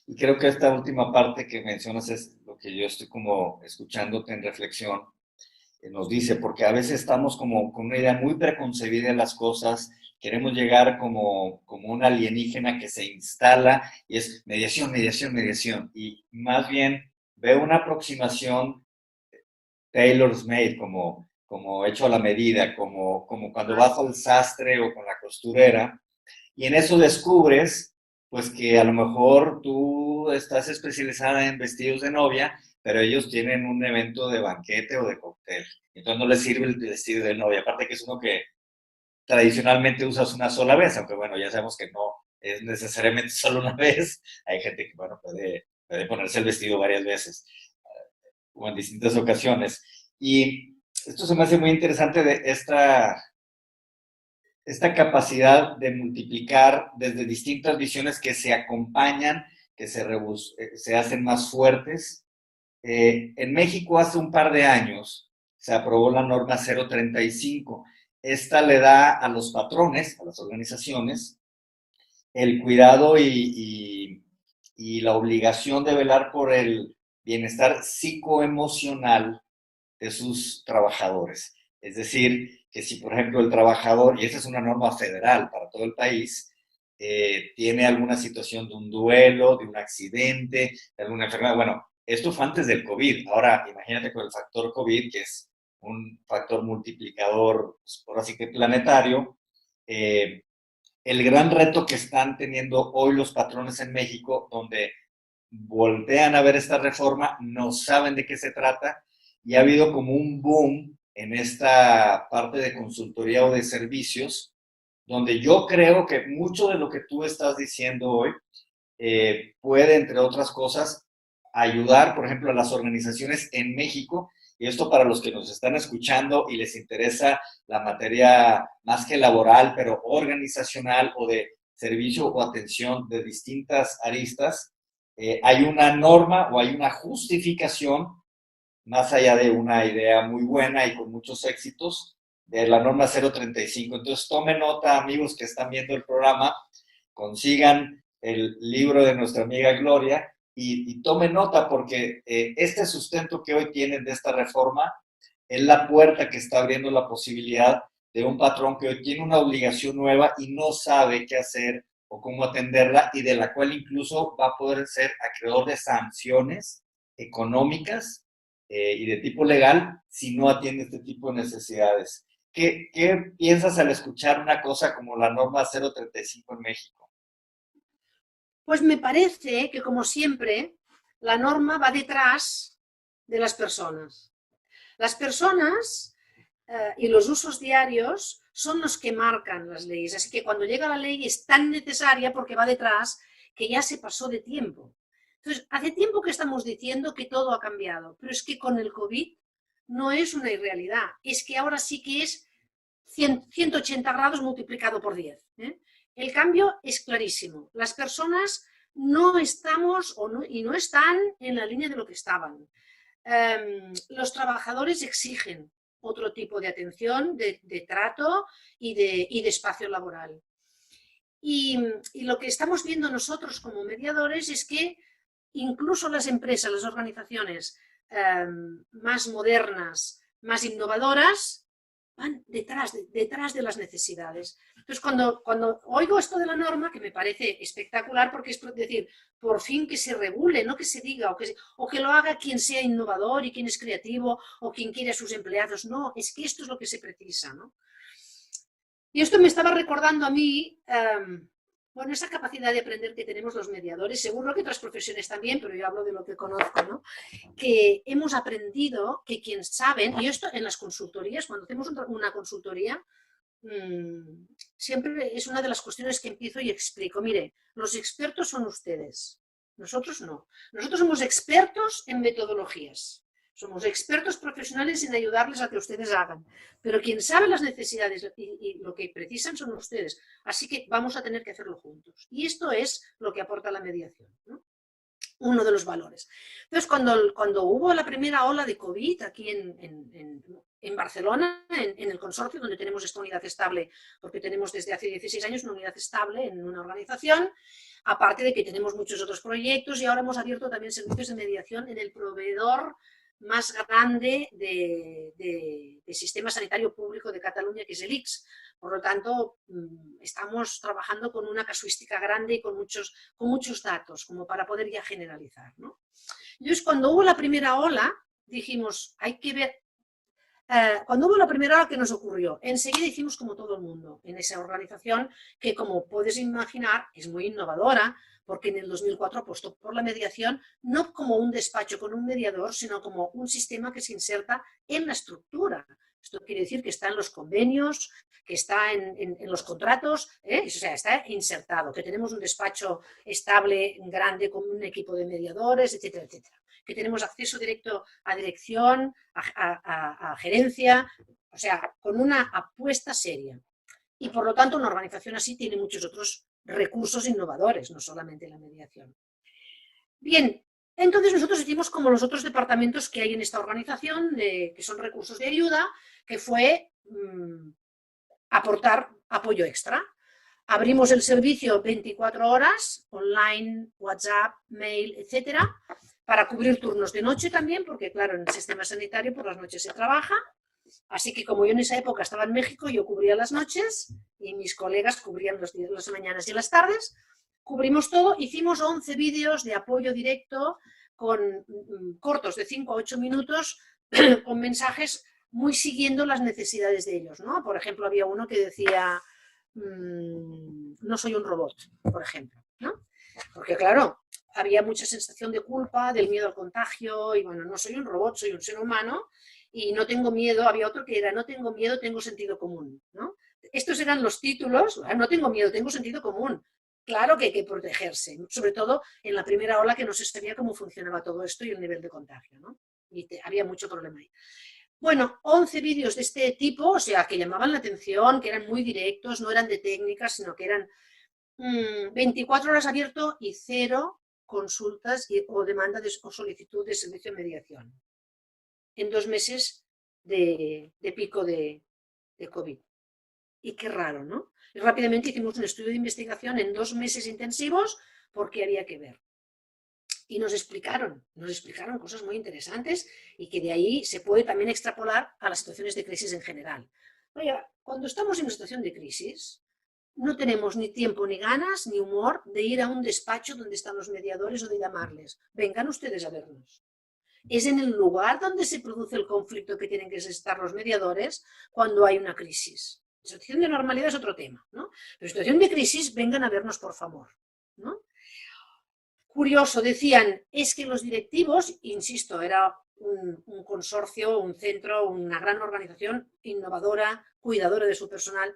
Y creo que esta última parte que mencionas es lo que yo estoy como escuchándote en reflexión, nos dice, porque a veces estamos como con una idea muy preconcebida de las cosas, queremos llegar como un alienígena que se instala y es mediación, mediación, mediación, y más bien veo una aproximación tailor's made, como hecho a la medida, como cuando vas al sastre o con la costurera, y en eso descubres, pues que a lo mejor tú estás especializada en vestidos de novia, pero ellos tienen un evento de banquete o de cóctel. Entonces no les sirve el vestido de novia. Aparte que es uno que tradicionalmente usas una sola vez, aunque bueno, ya sabemos que no es necesariamente solo una vez. Hay gente que, bueno, puede ponerse el vestido varias veces o en distintas ocasiones. Y esto se me hace muy interesante de esta capacidad de multiplicar desde distintas visiones que se acompañan, que se hacen más fuertes. En México hace un par de años se aprobó la norma 035. Esta le da a los patrones, a las organizaciones, el cuidado y la obligación de velar por el bienestar psicoemocional de sus trabajadores. Es decir, que si, por ejemplo, el trabajador, y esta es una norma federal para todo el país, tiene alguna situación de un duelo, de un accidente, de alguna enfermedad, bueno, esto fue antes del COVID. Ahora, imagínate con el factor COVID, que es un factor multiplicador, pues, por así que planetario. El gran reto que están teniendo hoy los patrones en México, donde voltean a ver esta reforma, no saben de qué se trata, y ha habido como un boom en esta parte de consultoría o de servicios, donde yo creo que mucho de lo que tú estás diciendo hoy puede, entre otras cosas, ayudar, por ejemplo, a las organizaciones en México, y esto para los que nos están escuchando y les interesa la materia más que laboral, pero organizacional o de servicio o atención de distintas aristas, hay una norma o hay una justificación más allá de una idea muy buena y con muchos éxitos, de la norma 035. Entonces, tomen nota, amigos que están viendo el programa, consigan el libro de nuestra amiga Gloria y tomen nota porque este sustento que hoy tienen de esta reforma es la puerta que está abriendo la posibilidad de un patrón que hoy tiene una obligación nueva y no sabe qué hacer o cómo atenderla y de la cual incluso va a poder ser acreedor de sanciones económicas y de tipo legal si no atiende este tipo de necesidades. ¿Qué piensas al escuchar una cosa como la norma 035 en México? Pues me parece que, como siempre, la norma va detrás de las personas. Las personas y los usos diarios son los que marcan las leyes. Así que cuando llega la ley es tan necesaria porque va detrás que ya se pasó de tiempo. Entonces, hace tiempo que estamos diciendo que todo ha cambiado, pero es que con el COVID no es una irrealidad, es que ahora sí que es 180 grados multiplicado por 10. El cambio es clarísimo. Las personas no estamos y no están en la línea de lo que estaban. Los trabajadores exigen otro tipo de atención, de trato y de espacio laboral. Y lo que estamos viendo nosotros como mediadores es que incluso las empresas, las organizaciones más modernas, más innovadoras, van detrás de las necesidades. Entonces, cuando oigo esto de la norma, que me parece espectacular, porque es decir, por fin que se regule, no que se diga, o que lo haga quien sea innovador y quien es creativo, o quien quiere a sus empleados, no, es que esto es lo que se precisa, ¿no? Y esto me estaba recordando a mí, bueno, esa capacidad de aprender que tenemos los mediadores, seguro que otras profesiones también, pero yo hablo de lo que conozco, ¿no? Que hemos aprendido que quien saben, y esto en las consultorías, cuando hacemos una consultoría, siempre es una de las cuestiones que empiezo y explico. Mire, los expertos son ustedes, nosotros no. Nosotros somos expertos en metodologías. Somos expertos profesionales en ayudarles a que ustedes hagan. Pero quien sabe las necesidades y lo que precisan son ustedes. Así que vamos a tener que hacerlo juntos. Y esto es lo que aporta la mediación, ¿no? Uno de los valores. Entonces, cuando hubo la primera ola de COVID aquí en Barcelona, en el consorcio, donde tenemos esta unidad estable, porque tenemos desde hace 16 años una unidad estable en una organización, aparte de que tenemos muchos otros proyectos y ahora hemos abierto también servicios de mediación en el proveedor más grande de sistema sanitario público de Cataluña, que es el ICS. Por lo tanto, estamos trabajando con una casuística grande y con muchos datos, como para poder ya generalizar, ¿no? Entonces, cuando hubo la primera ola, dijimos, hay que ver. Cuando hubo la primera ola, ¿qué nos ocurrió? Enseguida hicimos como todo el mundo en esa organización, que como puedes imaginar, es muy innovadora, porque en el 2004 apostó por la mediación, no como un despacho con un mediador, sino como un sistema que se inserta en la estructura. Esto quiere decir que está en los convenios, que está en los contratos, o sea, está insertado, que tenemos un despacho estable, grande, con un equipo de mediadores, etcétera, etcétera. Que tenemos acceso directo a dirección, a gerencia, o sea, con una apuesta seria. Y por lo tanto, una organización así tiene muchos otros recursos innovadores, no solamente la mediación. Bien, entonces nosotros hicimos como los otros departamentos que hay en esta organización, que son recursos de ayuda, que fue aportar apoyo extra. Abrimos el servicio 24 horas, online, WhatsApp, mail, etcétera, para cubrir turnos de noche también, porque claro, en el sistema sanitario por las noches se trabaja. Así que como yo en esa época estaba en México, yo cubría las noches y mis colegas cubrían las mañanas y las tardes. Cubrimos todo, hicimos 11 vídeos de apoyo directo con cortos de 5 a 8 minutos con mensajes muy siguiendo las necesidades de ellos, ¿no? Por ejemplo, había uno que decía, no soy un robot, por ejemplo, ¿no? Porque claro, había mucha sensación de culpa, del miedo al contagio, y bueno, no soy un robot, soy un ser humano, y no tengo miedo. Había otro que era, no tengo miedo, tengo sentido común, ¿no? Estos eran los títulos, no tengo miedo, tengo sentido común. Claro que hay que protegerse, sobre todo en la primera ola que no se sabía cómo funcionaba todo esto y el nivel de contagio, ¿no? Y había mucho problema ahí. Bueno, 11 vídeos de este tipo, o sea, que llamaban la atención, que eran muy directos, no eran de técnicas, sino que eran 24 horas abierto y 0 consultas o demanda o solicitud de servicio de mediación. en 2 meses de pico de COVID. Y qué raro, ¿no? Y rápidamente hicimos un estudio de investigación en 2 meses intensivos porque había que ver. Y nos explicaron cosas muy interesantes y que de ahí se puede también extrapolar a las situaciones de crisis en general. Oye, cuando estamos en una situación de crisis, no tenemos ni tiempo, ni ganas, ni humor de ir a un despacho donde están los mediadores o de llamarles. Vengan ustedes a vernos. Es en el lugar donde se produce el conflicto que tienen que estar los mediadores cuando hay una crisis. La situación de normalidad es otro tema, ¿no? Pero en situación de crisis, vengan a vernos, por favor, ¿no? Curioso, decían, es que los directivos, insisto, era un consorcio, un centro, una gran organización innovadora, cuidadora de su personal,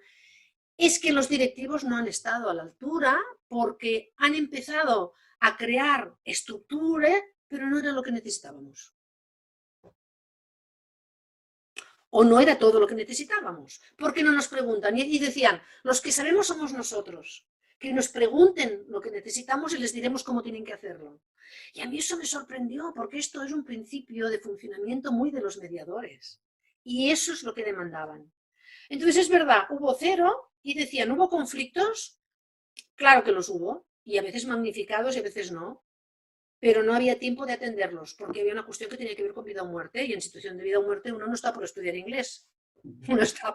es que los directivos no han estado a la altura porque han empezado a crear estructuras, pero no era lo que necesitábamos. O no era todo lo que necesitábamos. ¿Por qué no nos preguntan? Y decían, los que sabemos somos nosotros. Que nos pregunten lo que necesitamos y les diremos cómo tienen que hacerlo. Y a mí eso me sorprendió, porque esto es un principio de funcionamiento muy de los mediadores. Y eso es lo que demandaban. Entonces, es verdad, hubo cero y decían, ¿hubo conflictos? Claro que los hubo, y a veces magnificados y a veces no. Pero no había tiempo de atenderlos, porque había una cuestión que tenía que ver con vida o muerte, y en situación de vida o muerte uno no está por estudiar inglés, uno está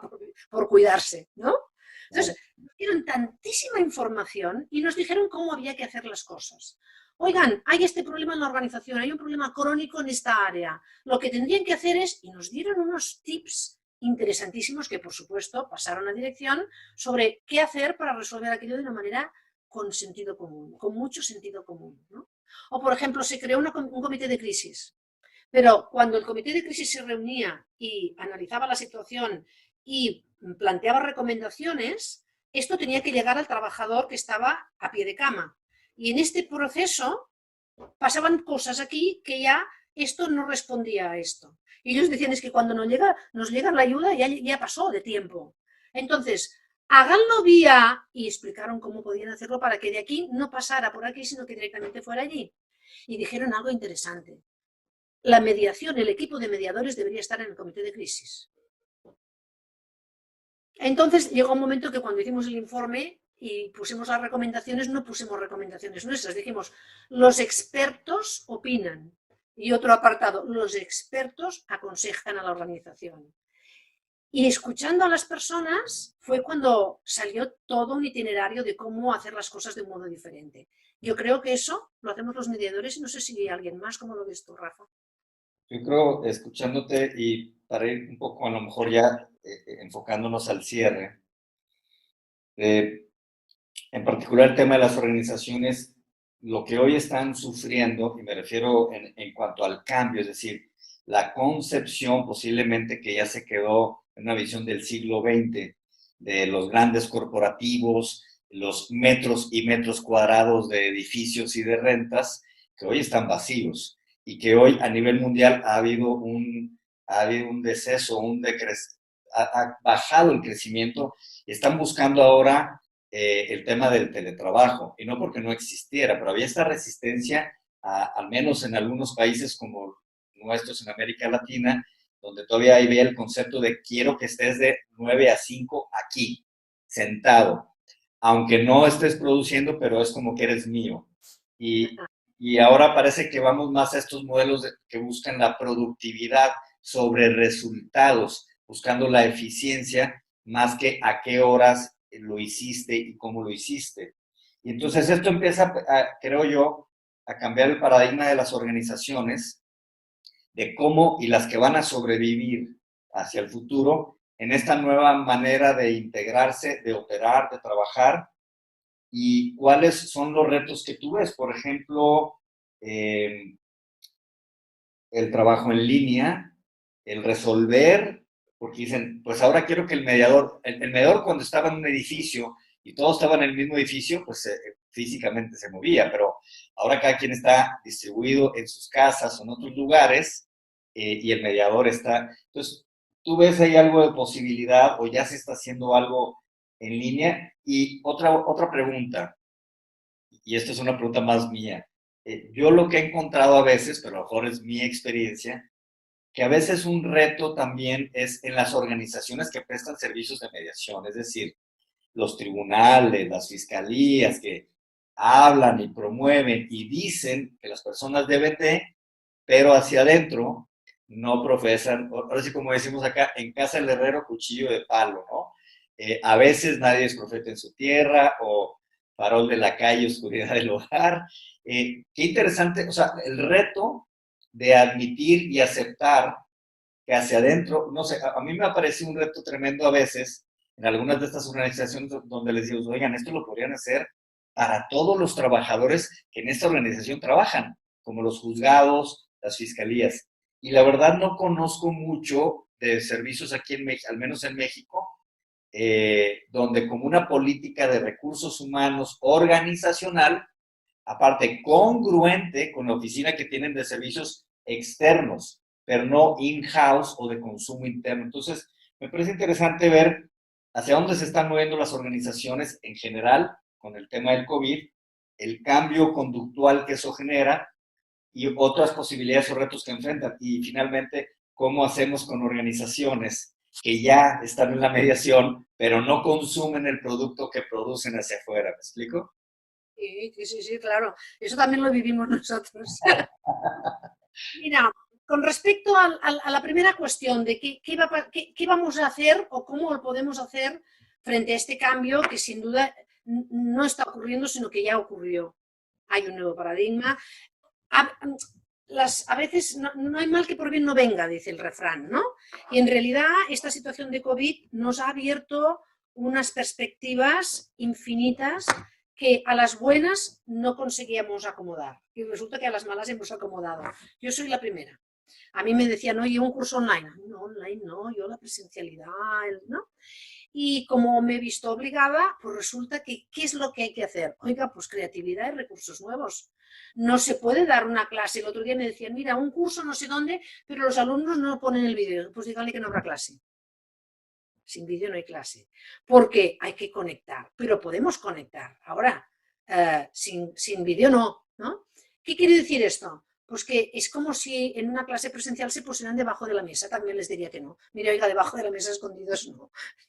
por cuidarse, ¿no? Entonces, nos dieron tantísima información y nos dijeron cómo había que hacer las cosas. Oigan, hay este problema en la organización, hay un problema crónico en esta área. Lo que tendrían que hacer es, y nos dieron unos tips interesantísimos que, por supuesto, pasaron a dirección sobre qué hacer para resolver aquello de una manera con sentido común, con mucho sentido común, ¿no? O, por ejemplo, se creó un comité de crisis. Pero cuando el comité de crisis se reunía y analizaba la situación y planteaba recomendaciones, esto tenía que llegar al trabajador que estaba a pie de cama. Y en este proceso pasaban cosas aquí que ya esto no respondía a esto. Y ellos decían, es que cuando nos llega la ayuda ya pasó de tiempo. Entonces, háganlo vía, y explicaron cómo podían hacerlo para que de aquí no pasara por aquí, sino que directamente fuera allí. Y dijeron algo interesante. La mediación, el equipo de mediadores debería estar en el comité de crisis. Entonces llegó un momento que cuando hicimos el informe y pusimos las recomendaciones, no pusimos recomendaciones nuestras, dijimos, los expertos opinan. Y otro apartado, los expertos aconsejan a la organización. Y escuchando a las personas fue cuando salió todo un itinerario de cómo hacer las cosas de un modo diferente. Yo creo que eso lo hacemos los mediadores y no sé si hay alguien más, ¿cómo lo ves tú, Rafa? Yo creo, escuchándote y para ir un poco a lo mejor ya enfocándonos al cierre, en particular el tema de las organizaciones, lo que hoy están sufriendo, y me refiero en cuanto al cambio, es decir, la concepción posiblemente que ya se quedó en una visión del siglo XX, de los grandes corporativos, los metros y metros cuadrados de edificios y de rentas, que hoy están vacíos y que hoy a nivel mundial ha habido un deceso, ha bajado el crecimiento y están buscando ahora el tema del teletrabajo, y no porque no existiera, pero había esta resistencia, al menos en algunos países como nuestros en América Latina, donde todavía había el concepto de quiero que estés de 9 a 5 aquí, sentado, aunque no estés produciendo, pero es como que eres mío. Y ahora parece que vamos más a estos modelos que buscan la productividad sobre resultados, buscando la eficiencia más que a qué horas lo hiciste y cómo lo hiciste. Y entonces esto empieza, creo yo, a cambiar el paradigma de las organizaciones, de cómo y las que van a sobrevivir hacia el futuro en esta nueva manera de integrarse, de operar, de trabajar, y cuáles son los retos que tú ves. Por ejemplo, el trabajo en línea, el resolver, porque dicen, pues ahora quiero que el mediador cuando estaba en un edificio y todos estaban en el mismo edificio, pues físicamente se movía, pero ahora cada quien está distribuido en sus casas o en otros lugares y el mediador está. Entonces, ¿tú ves ahí algo de posibilidad o ya se está haciendo algo en línea? Y otra pregunta, y esta es una pregunta más mía. Yo lo que he encontrado a veces, pero a lo mejor es mi experiencia, que a veces un reto también es en las organizaciones que prestan servicios de mediación, es decir, los tribunales, las fiscalías que hablan y promueven y dicen que las personas deben de, pero hacia adentro no profesan, ahora sí como decimos acá, en casa el herrero cuchillo de palo, ¿no? A veces nadie es profeta en su tierra o farol de la calle, oscuridad del hogar. Qué interesante, o sea, el reto de admitir y aceptar que hacia adentro, no sé, a mí me ha parecido un reto tremendo a veces en algunas de estas organizaciones donde les digo, oigan, esto lo podrían hacer para todos los trabajadores que en esta organización trabajan, como los juzgados, las fiscalías. Y la verdad no conozco mucho de servicios aquí en México, al menos en México, donde como una política de recursos humanos organizacional, aparte congruente con la oficina que tienen de servicios externos, pero no in-house o de consumo interno. Entonces, me parece interesante ver hacia dónde se están moviendo las organizaciones en general con el tema del COVID, el cambio conductual que eso genera y otras posibilidades o retos que enfrentan. Y finalmente, cómo hacemos con organizaciones que ya están en la mediación, pero no consumen el producto que producen hacia afuera. ¿Me explico? Sí, sí, sí, sí, claro. Eso también lo vivimos nosotros. Mira, con respecto a la primera cuestión de qué vamos a hacer o cómo lo podemos hacer frente a este cambio que sin duda no está ocurriendo, sino que ya ocurrió. Hay un nuevo paradigma. A veces no hay mal que por bien no venga, dice el refrán, ¿no? Y en realidad esta situación de COVID nos ha abierto unas perspectivas infinitas que a las buenas no conseguíamos acomodar y resulta que a las malas hemos acomodado. Yo soy la primera. A mí me decían, oye, un curso online. No, online no, yo la presencialidad, ¿no? Y como me he visto obligada, pues resulta que, ¿qué es lo que hay que hacer? Oiga, pues creatividad y recursos nuevos. No se puede dar una clase. El otro día me decían, mira, un curso no sé dónde, pero los alumnos no ponen el vídeo. Pues díganle que no habrá clase. Sin vídeo no hay clase. Porque hay que conectar, pero podemos conectar. Ahora, sin vídeo no. ¿Qué quiere decir esto? Pues que es como si en una clase presencial se pusieran debajo de la mesa, también les diría que no. Mira, oiga, debajo de la mesa escondidos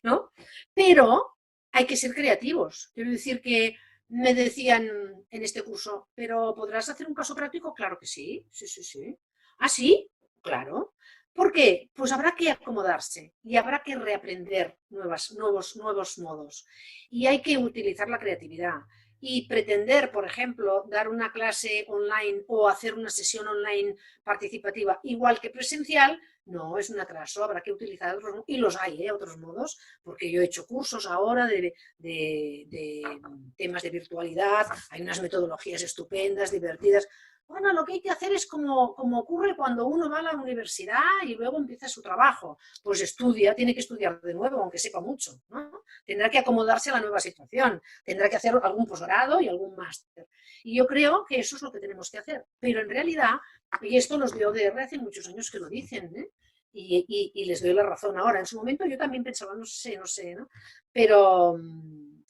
no. Pero hay que ser creativos. Quiero decir que me decían en este curso, ¿pero podrás hacer un caso práctico? Claro que sí. ¿Ah, sí? Claro. ¿Por qué? Pues habrá que acomodarse y habrá que reaprender nuevos modos. Y hay que utilizar la creatividad. Y pretender, por ejemplo, dar una clase online o hacer una sesión online participativa igual que presencial, no, es un atraso, habrá que utilizar otros, y los hay, otros modos, porque yo he hecho cursos ahora de temas de virtualidad, hay unas metodologías estupendas, divertidas. Bueno, lo que hay que hacer es como ocurre cuando uno va a la universidad y luego empieza su trabajo. Pues tiene que estudiar de nuevo, aunque sepa mucho, ¿no? Tendrá que acomodarse a la nueva situación, tendrá que hacer algún posgrado y algún máster. Y yo creo que eso es lo que tenemos que hacer. Pero en realidad, y esto los de ODR hace muchos años que lo dicen, y les doy la razón ahora. En su momento yo también pensaba, no sé, ¿no? Pero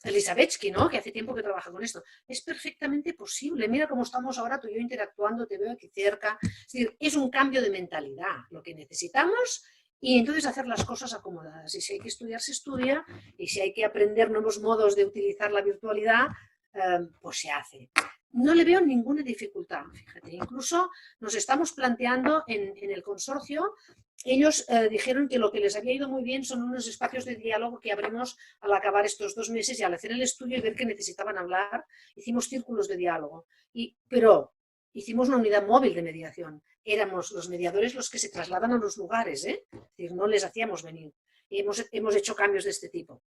Elisabetsky, ¿no? Que hace tiempo que trabaja con esto. Es perfectamente posible. Mira cómo estamos ahora tú y yo interactuando, te veo aquí cerca. Es decir, es un cambio de mentalidad lo que necesitamos y entonces hacer las cosas acomodadas. Y si hay que estudiar, se estudia. Y si hay que aprender nuevos modos de utilizar la virtualidad, pues se hace. No le veo ninguna dificultad, fíjate. Incluso nos estamos planteando en el consorcio. Ellos dijeron que lo que les había ido muy bien son unos espacios de diálogo que abrimos al acabar estos 2 meses y al hacer el estudio y ver que necesitaban hablar, hicimos círculos de diálogo. Pero hicimos una unidad móvil de mediación. Éramos los mediadores los que se trasladan a los lugares, Es decir, no les hacíamos venir. Y hemos hecho cambios de este tipo.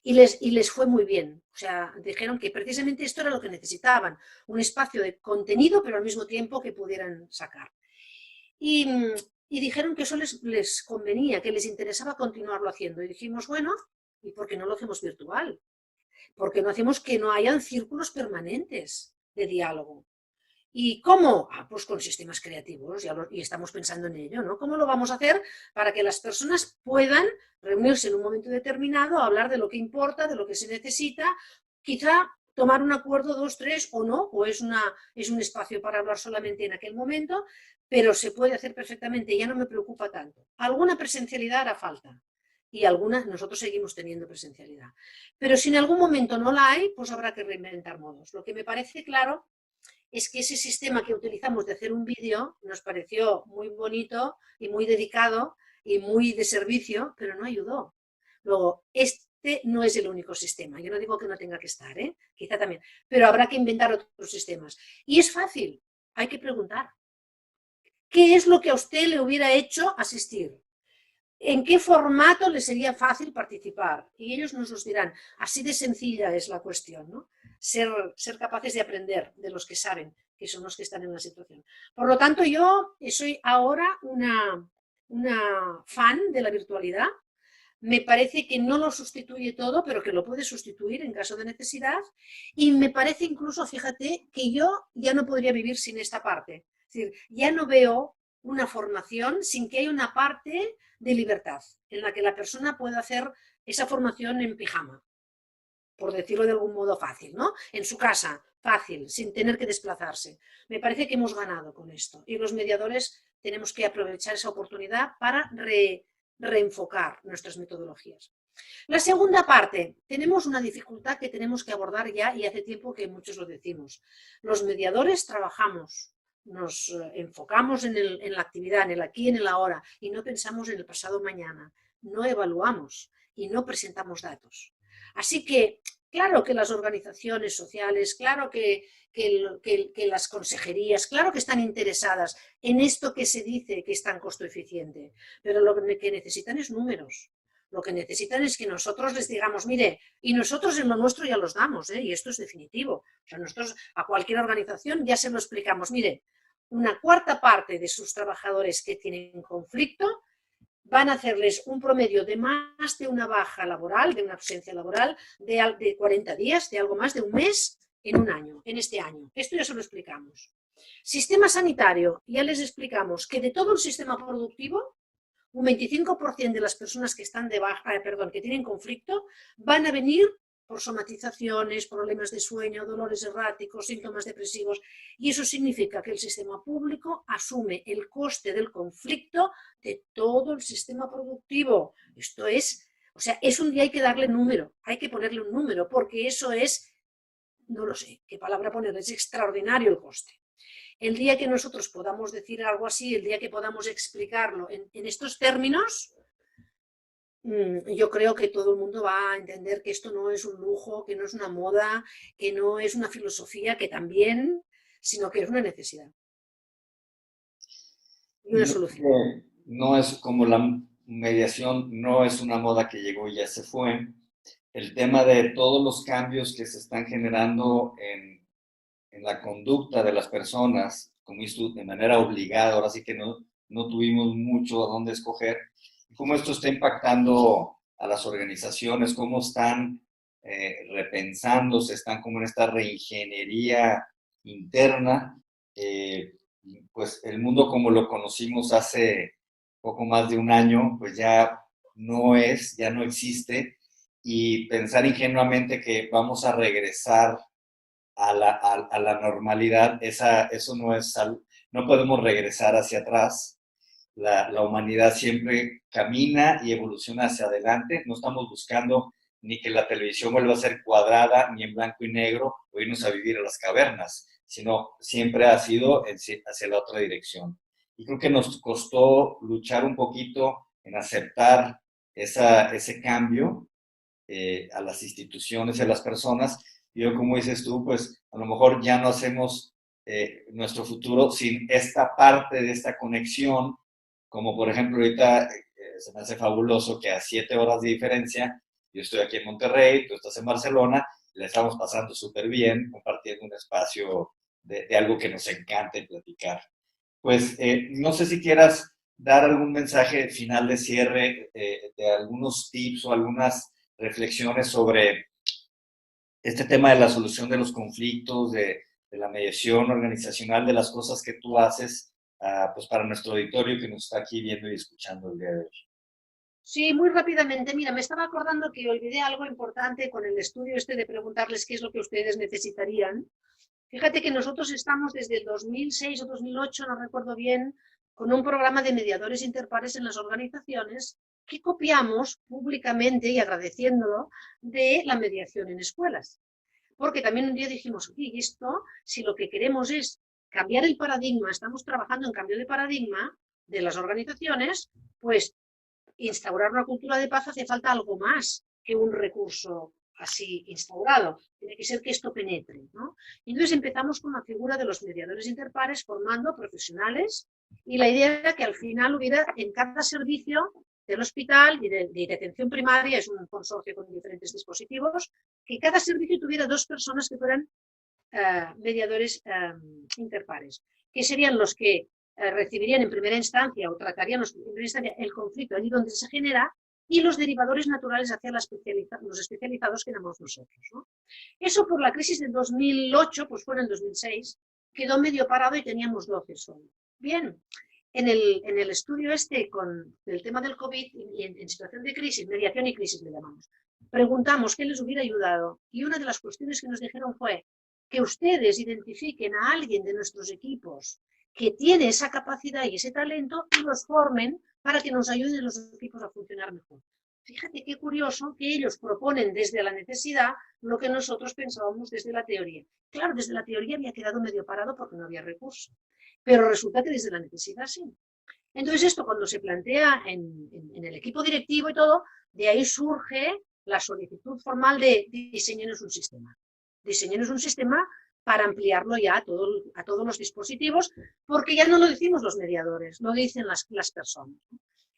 Y les fue muy bien. O sea, dijeron que precisamente esto era lo que necesitaban, un espacio de contenido, pero al mismo tiempo que pudieran sacar. Y dijeron que eso les convenía, que les interesaba continuarlo haciendo. Y dijimos, bueno, ¿y por qué no lo hacemos virtual? ¿Por qué no hacemos que no hayan círculos permanentes de diálogo? ¿Y cómo? Pues con sistemas creativos, y estamos pensando en ello, ¿no? ¿Cómo lo vamos a hacer para que las personas puedan reunirse en un momento determinado, hablar de lo que importa, de lo que se necesita, quizá tomar un acuerdo, 2, 3 o no, o es un espacio para hablar solamente en aquel momento, pero se puede hacer perfectamente, ya no me preocupa tanto. Alguna presencialidad hará falta y algunas nosotros seguimos teniendo presencialidad. Pero si en algún momento no la hay, pues habrá que reinventar modos. Lo que me parece claro es que ese sistema que utilizamos de hacer un vídeo nos pareció muy bonito y muy dedicado y muy de servicio, pero no ayudó. Luego, este no es el único sistema. Yo no digo que no tenga que estar, quizá también, pero habrá que inventar otros sistemas. Y es fácil, hay que preguntar. ¿Qué es lo que a usted le hubiera hecho asistir? ¿En qué formato le sería fácil participar? Y ellos nos los dirán. Así de sencilla es la cuestión, ¿no? Ser capaces de aprender de los que saben, que son los que están en la situación. Por lo tanto, yo soy ahora una fan de la virtualidad. Me parece que no lo sustituye todo, pero que lo puede sustituir en caso de necesidad. Y me parece incluso, fíjate, que yo ya no podría vivir sin esta parte. Es decir, ya no veo una formación sin que haya una parte de libertad en la que la persona pueda hacer esa formación en pijama, por decirlo de algún modo fácil, ¿no? En su casa, fácil, sin tener que desplazarse. Me parece que hemos ganado con esto y los mediadores tenemos que aprovechar esa oportunidad para reenfocar nuestras metodologías. La segunda parte, tenemos una dificultad que tenemos que abordar ya y hace tiempo que muchos lo decimos. Los mediadores trabajamos, nos enfocamos en la actividad, en el aquí y en el ahora y no pensamos en el pasado mañana, no evaluamos y no presentamos datos. Así que, claro que las organizaciones sociales, claro que las consejerías, claro que están interesadas en esto que se dice que es tan costo eficiente, pero lo que necesitan es números. Lo que necesitan es que nosotros les digamos, mire, y nosotros en lo nuestro ya los damos, y esto es definitivo. O sea, nosotros a cualquier organización ya se lo explicamos, mire, una cuarta parte de sus trabajadores que tienen conflicto van a hacerles un promedio de más de una baja laboral, de una ausencia laboral, de 40 días, de algo más de un mes en un año, en este año. Esto ya se lo explicamos. Sistema sanitario, ya les explicamos que de todo el sistema productivo, un 25% de las personas que están que tienen conflicto, van a venir por somatizaciones, problemas de sueño, dolores erráticos, síntomas depresivos, y eso significa que el sistema público asume el coste del conflicto de todo el sistema productivo. Esto es, o sea, es un día hay que darle número, hay que ponerle un número, porque eso es, no lo sé, qué palabra poner, es extraordinario el coste. El día que nosotros podamos decir algo así, el día que podamos explicarlo en estos términos, yo creo que todo el mundo va a entender que esto no es un lujo, que no es una moda, que no es una filosofía, que también, sino que es una necesidad y una solución. No es como la mediación, no es una moda que llegó y ya se fue. El tema de todos los cambios que se están generando en la conducta de las personas, como esto de manera obligada, ahora sí que no tuvimos mucho a dónde escoger, cómo esto está impactando a las organizaciones, cómo están repensándose, están como en esta reingeniería interna, pues el mundo como lo conocimos hace poco más de un año, pues ya ya no existe, y pensar ingenuamente que vamos a regresar a la normalidad, eso no es salud. No podemos regresar hacia atrás. La humanidad siempre camina y evoluciona hacia adelante. No estamos buscando ni que la televisión vuelva a ser cuadrada, ni en blanco y negro, o irnos a vivir a las cavernas, sino siempre ha sido hacia la otra dirección. Y creo que nos costó luchar un poquito en aceptar ese cambio a las instituciones y a las personas. Y yo, como dices tú, pues a lo mejor ya no hacemos nuestro futuro sin esta parte de esta conexión, como por ejemplo ahorita se me hace fabuloso que a 7 horas de diferencia, yo estoy aquí en Monterrey, tú estás en Barcelona, le estamos pasando súper bien, compartiendo un espacio de algo que nos encanta platicar. Pues no sé si quieras dar algún mensaje final de cierre, de algunos tips o algunas reflexiones sobre este tema de la solución de los conflictos, de la mediación organizacional, de las cosas que tú haces pues para nuestro auditorio que nos está aquí viendo y escuchando el día de hoy. Sí, muy rápidamente. Mira, me estaba acordando que olvidé algo importante con el estudio este de preguntarles qué es lo que ustedes necesitarían. Fíjate que nosotros estamos desde el 2006 o 2008, no recuerdo bien, con un programa de mediadores interpares en las organizaciones que copiamos públicamente y agradeciéndolo de la mediación en escuelas. Porque también un día dijimos, oye, esto, si lo que queremos es cambiar el paradigma, estamos trabajando en cambio de paradigma de las organizaciones, pues instaurar una cultura de paz hace falta algo más que un recurso así instaurado. Tiene que ser que esto penetre, ¿no? Y entonces empezamos con la figura de los mediadores interpares formando a profesionales y la idea era que al final hubiera en cada servicio del hospital y de atención primaria, es un consorcio con diferentes dispositivos, que cada servicio tuviera 2 personas que fueran mediadores interpares, que serían los que recibirían en primera instancia o tratarían en primera instancia el conflicto allí donde se genera y los derivadores naturales hacia los especializados que éramos nosotros, ¿no? Eso por la crisis del 2008, pues fue en el 2006, quedó medio parado y teníamos 12 solo. Bien, en el estudio este con el tema del COVID y en situación de crisis, mediación y crisis le llamamos, preguntamos qué les hubiera ayudado y una de las cuestiones que nos dijeron fue que ustedes identifiquen a alguien de nuestros equipos que tiene esa capacidad y ese talento y los formen para que nos ayuden los equipos a funcionar mejor. Fíjate qué curioso que ellos proponen desde la necesidad lo que nosotros pensábamos desde la teoría. Claro, desde la teoría había quedado medio parado porque no había recursos, pero resulta que desde la necesidad sí. Entonces esto cuando se plantea en el equipo directivo y todo, de ahí surge la solicitud formal de diseñarnos un sistema. Diseñarnos un sistema para ampliarlo ya a todos los dispositivos, porque ya no lo decimos los mediadores, lo dicen las personas.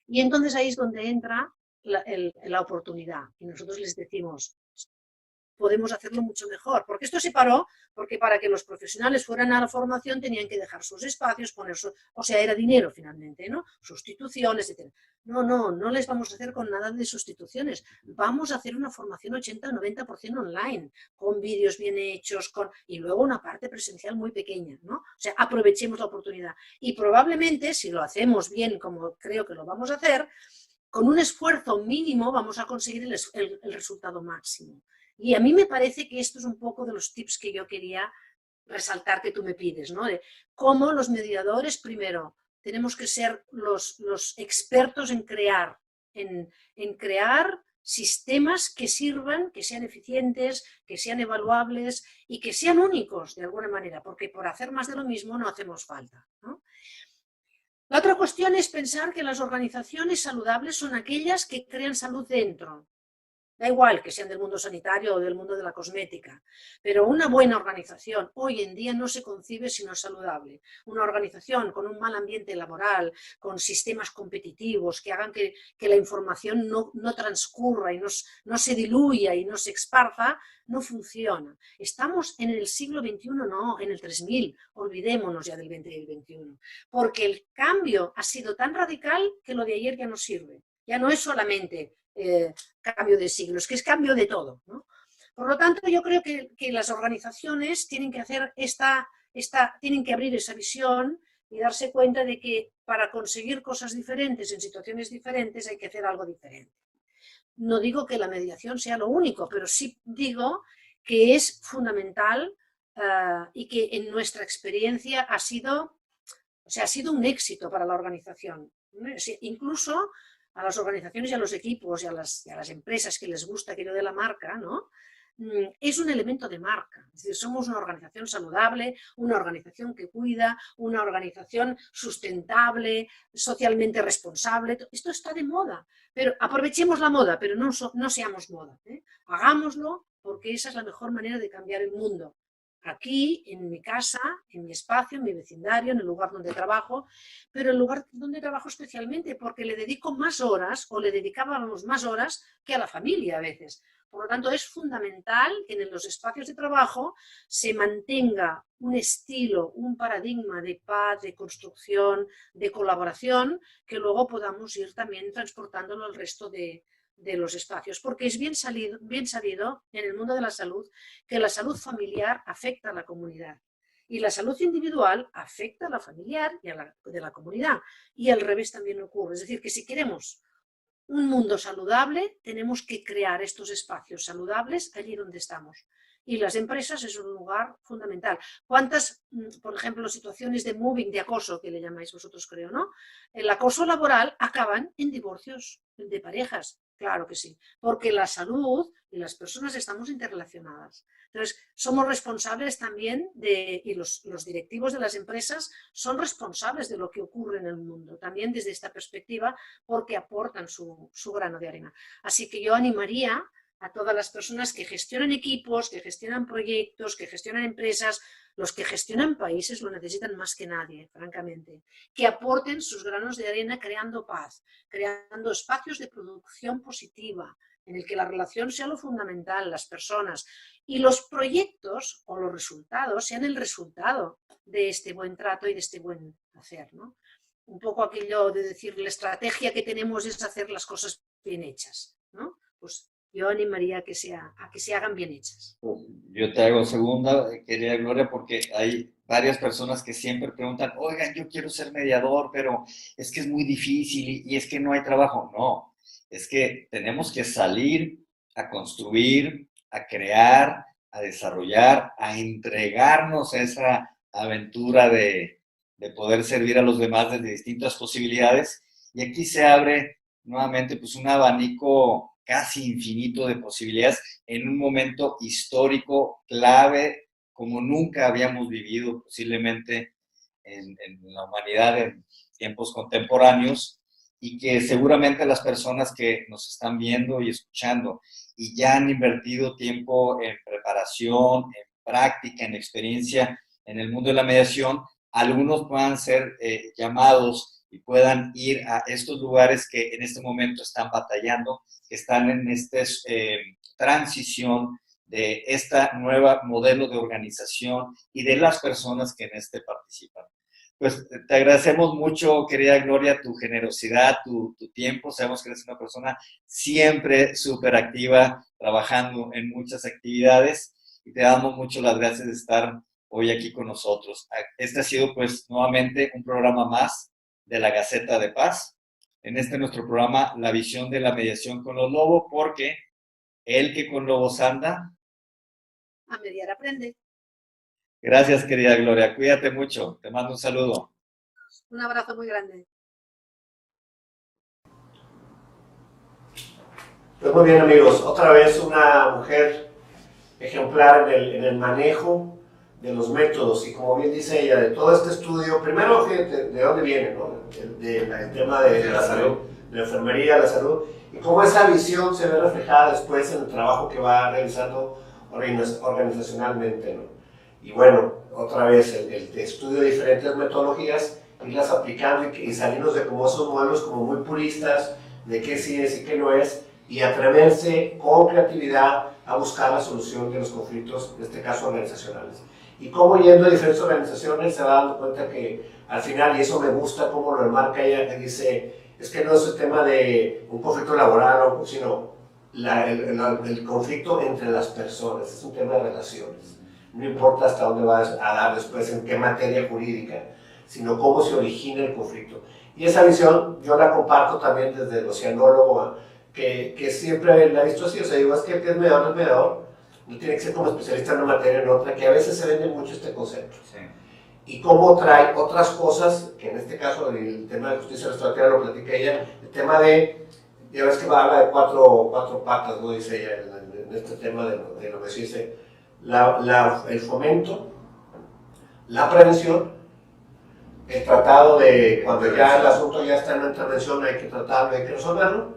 Y entonces ahí es donde entra la oportunidad. Y nosotros les decimos, podemos hacerlo mucho mejor. Porque esto se paró, porque para que los profesionales fueran a la formación tenían que dejar sus espacios, poner o sea, era dinero finalmente, ¿no? Sustituciones, etc. No les vamos a hacer con nada de sustituciones. Vamos a hacer una formación 80-90% online, con vídeos bien hechos, y luego una parte presencial muy pequeña, ¿no? O sea, aprovechemos la oportunidad. Y probablemente, si lo hacemos bien, como creo que lo vamos a hacer, con un esfuerzo mínimo vamos a conseguir el resultado máximo. Y a mí me parece que esto es un poco de los tips que yo quería resaltar que tú me pides, ¿no? De cómo los mediadores, primero, tenemos que ser los expertos en crear sistemas que sirvan, que sean eficientes, que sean evaluables y que sean únicos de alguna manera, porque por hacer más de lo mismo no hacemos falta, ¿no? La otra cuestión es pensar que las organizaciones saludables son aquellas que crean salud dentro. Da igual que sean del mundo sanitario o del mundo de la cosmética, pero una buena organización hoy en día no se concibe si no es saludable. Una organización con un mal ambiente laboral, con sistemas competitivos que hagan que la información no transcurra y no se diluya y no se esparza, no funciona. Estamos en el siglo XXI, no, en el 3000, olvidémonos ya del 20 y el 21, porque el cambio ha sido tan radical que lo de ayer ya no sirve. Ya no es solamente cambio de siglos, que es cambio de todo, ¿no? Por lo tanto, yo creo que las organizaciones tienen que hacer tienen que abrir esa visión y darse cuenta de que para conseguir cosas diferentes en situaciones diferentes hay que hacer algo diferente. No digo que la mediación sea lo único, pero sí digo que es fundamental y que en nuestra experiencia ha sido un éxito para la organización. Incluso a las organizaciones y a los equipos y a las empresas que les gusta aquello de la marca, ¿no? Es un elemento de marca. Es decir, somos una organización saludable, una organización que cuida, una organización sustentable, socialmente responsable. Esto está de moda, pero aprovechemos la moda, pero no seamos moda, ¿eh? Hagámoslo porque esa es la mejor manera de cambiar el mundo. Aquí, en mi casa, en mi espacio, en mi vecindario, en el lugar donde trabajo, pero el lugar donde trabajo especialmente porque le dedico más horas o le dedicábamos más horas que a la familia a veces. Por lo tanto, es fundamental que en los espacios de trabajo se mantenga un estilo, un paradigma de paz, de construcción, de colaboración, que luego podamos ir también transportándolo al resto de los espacios, porque es bien sabido en el mundo de la salud que la salud familiar afecta a la comunidad y la salud individual afecta a la familiar y a la de la comunidad, y al revés también ocurre. Es decir, que si queremos un mundo saludable, tenemos que crear estos espacios saludables allí donde estamos. Y las empresas es un lugar fundamental. ¿Cuántas, por ejemplo, situaciones de mobbing, de acoso, que le llamáis vosotros, creo, ¿no? El acoso laboral acaban en divorcios de parejas. Claro que sí, porque la salud y las personas estamos interrelacionadas. Entonces, somos responsables también y los directivos de las empresas son responsables de lo que ocurre en el mundo, también desde esta perspectiva, porque aportan su grano de arena. Así que yo animaría a todas las personas que gestionan equipos, que gestionan proyectos, que gestionan empresas, los que gestionan países lo necesitan más que nadie, francamente, que aporten sus granos de arena creando paz, creando espacios de producción positiva, en el que la relación sea lo fundamental, las personas, y los proyectos o los resultados sean el resultado de este buen trato y de este buen hacer, ¿no? Un poco aquello de decir, la estrategia que tenemos es hacer las cosas bien hechas, ¿no? Pues yo animaría a que se hagan bien hechas. Yo te hago segunda, querida Gloria, porque hay varias personas que siempre preguntan, oigan, yo quiero ser mediador, pero es que es muy difícil y es que no hay trabajo. No, es que tenemos que salir a construir, a crear, a desarrollar, a entregarnos a esa aventura de poder servir a los demás desde distintas posibilidades. Y aquí se abre nuevamente pues un abanico casi infinito de posibilidades en un momento histórico clave como nunca habíamos vivido posiblemente en la humanidad en tiempos contemporáneos, y que seguramente las personas que nos están viendo y escuchando y ya han invertido tiempo en preparación, en práctica, en experiencia en el mundo de la mediación, algunos puedan ser llamados y puedan ir a estos lugares que en este momento están batallando, que están en esta transición de esta nueva modelo de organización y de las personas que en este participan. Pues te agradecemos mucho, querida Gloria, tu generosidad, tu tiempo. Sabemos que eres una persona siempre súper activa, trabajando en muchas actividades, y te damos mucho las gracias de estar hoy aquí con nosotros. Este ha sido pues nuevamente un programa más de la Gaceta de Paz. En este nuestro programa, La visión de la mediación con los lobos, porque el que con lobos anda, a mediar aprende. Gracias, querida Gloria. Cuídate mucho. Te mando un saludo. Un abrazo muy grande. Pues muy bien, amigos. Otra vez una mujer ejemplar en el manejo de los métodos, y como bien dice ella, de todo este estudio, primero fíjate de dónde viene, ¿no? El tema de la salud, de la enfermería, la salud, y cómo esa visión se ve reflejada después en el trabajo que va realizando organizacionalmente, ¿no? Y bueno, otra vez el estudio de diferentes metodologías, irlas aplicando y salirnos de como esos modelos como muy puristas, de qué sí es y qué no es, y atreverse con creatividad a buscar la solución de los conflictos, en este caso organizacionales. Y cómo yendo a diferentes organizaciones se va dando cuenta que al final, y eso me gusta cómo lo enmarca ella, que dice, es que no es el tema de un conflicto laboral, sino el conflicto entre las personas, es un tema de relaciones. No importa hasta dónde vas a dar después, en qué materia jurídica, sino cómo se origina el conflicto. Y esa visión yo la comparto también desde el oceanólogo, que siempre la he visto así, o sea, digo, es que el que es mediador, no tiene que ser como especialista en una materia o en otra, que a veces se vende mucho este concepto. Sí. Y cómo trae otras cosas, que en este caso el tema de justicia restaurativa lo platica ella, el tema de, ya ves que habla de cuatro patas, ¿no? Dice ella, en este tema de lo que se dice, el fomento, la prevención, el tratado de cuando ya el asunto ya está en una intervención, hay que tratarlo, hay que resolverlo,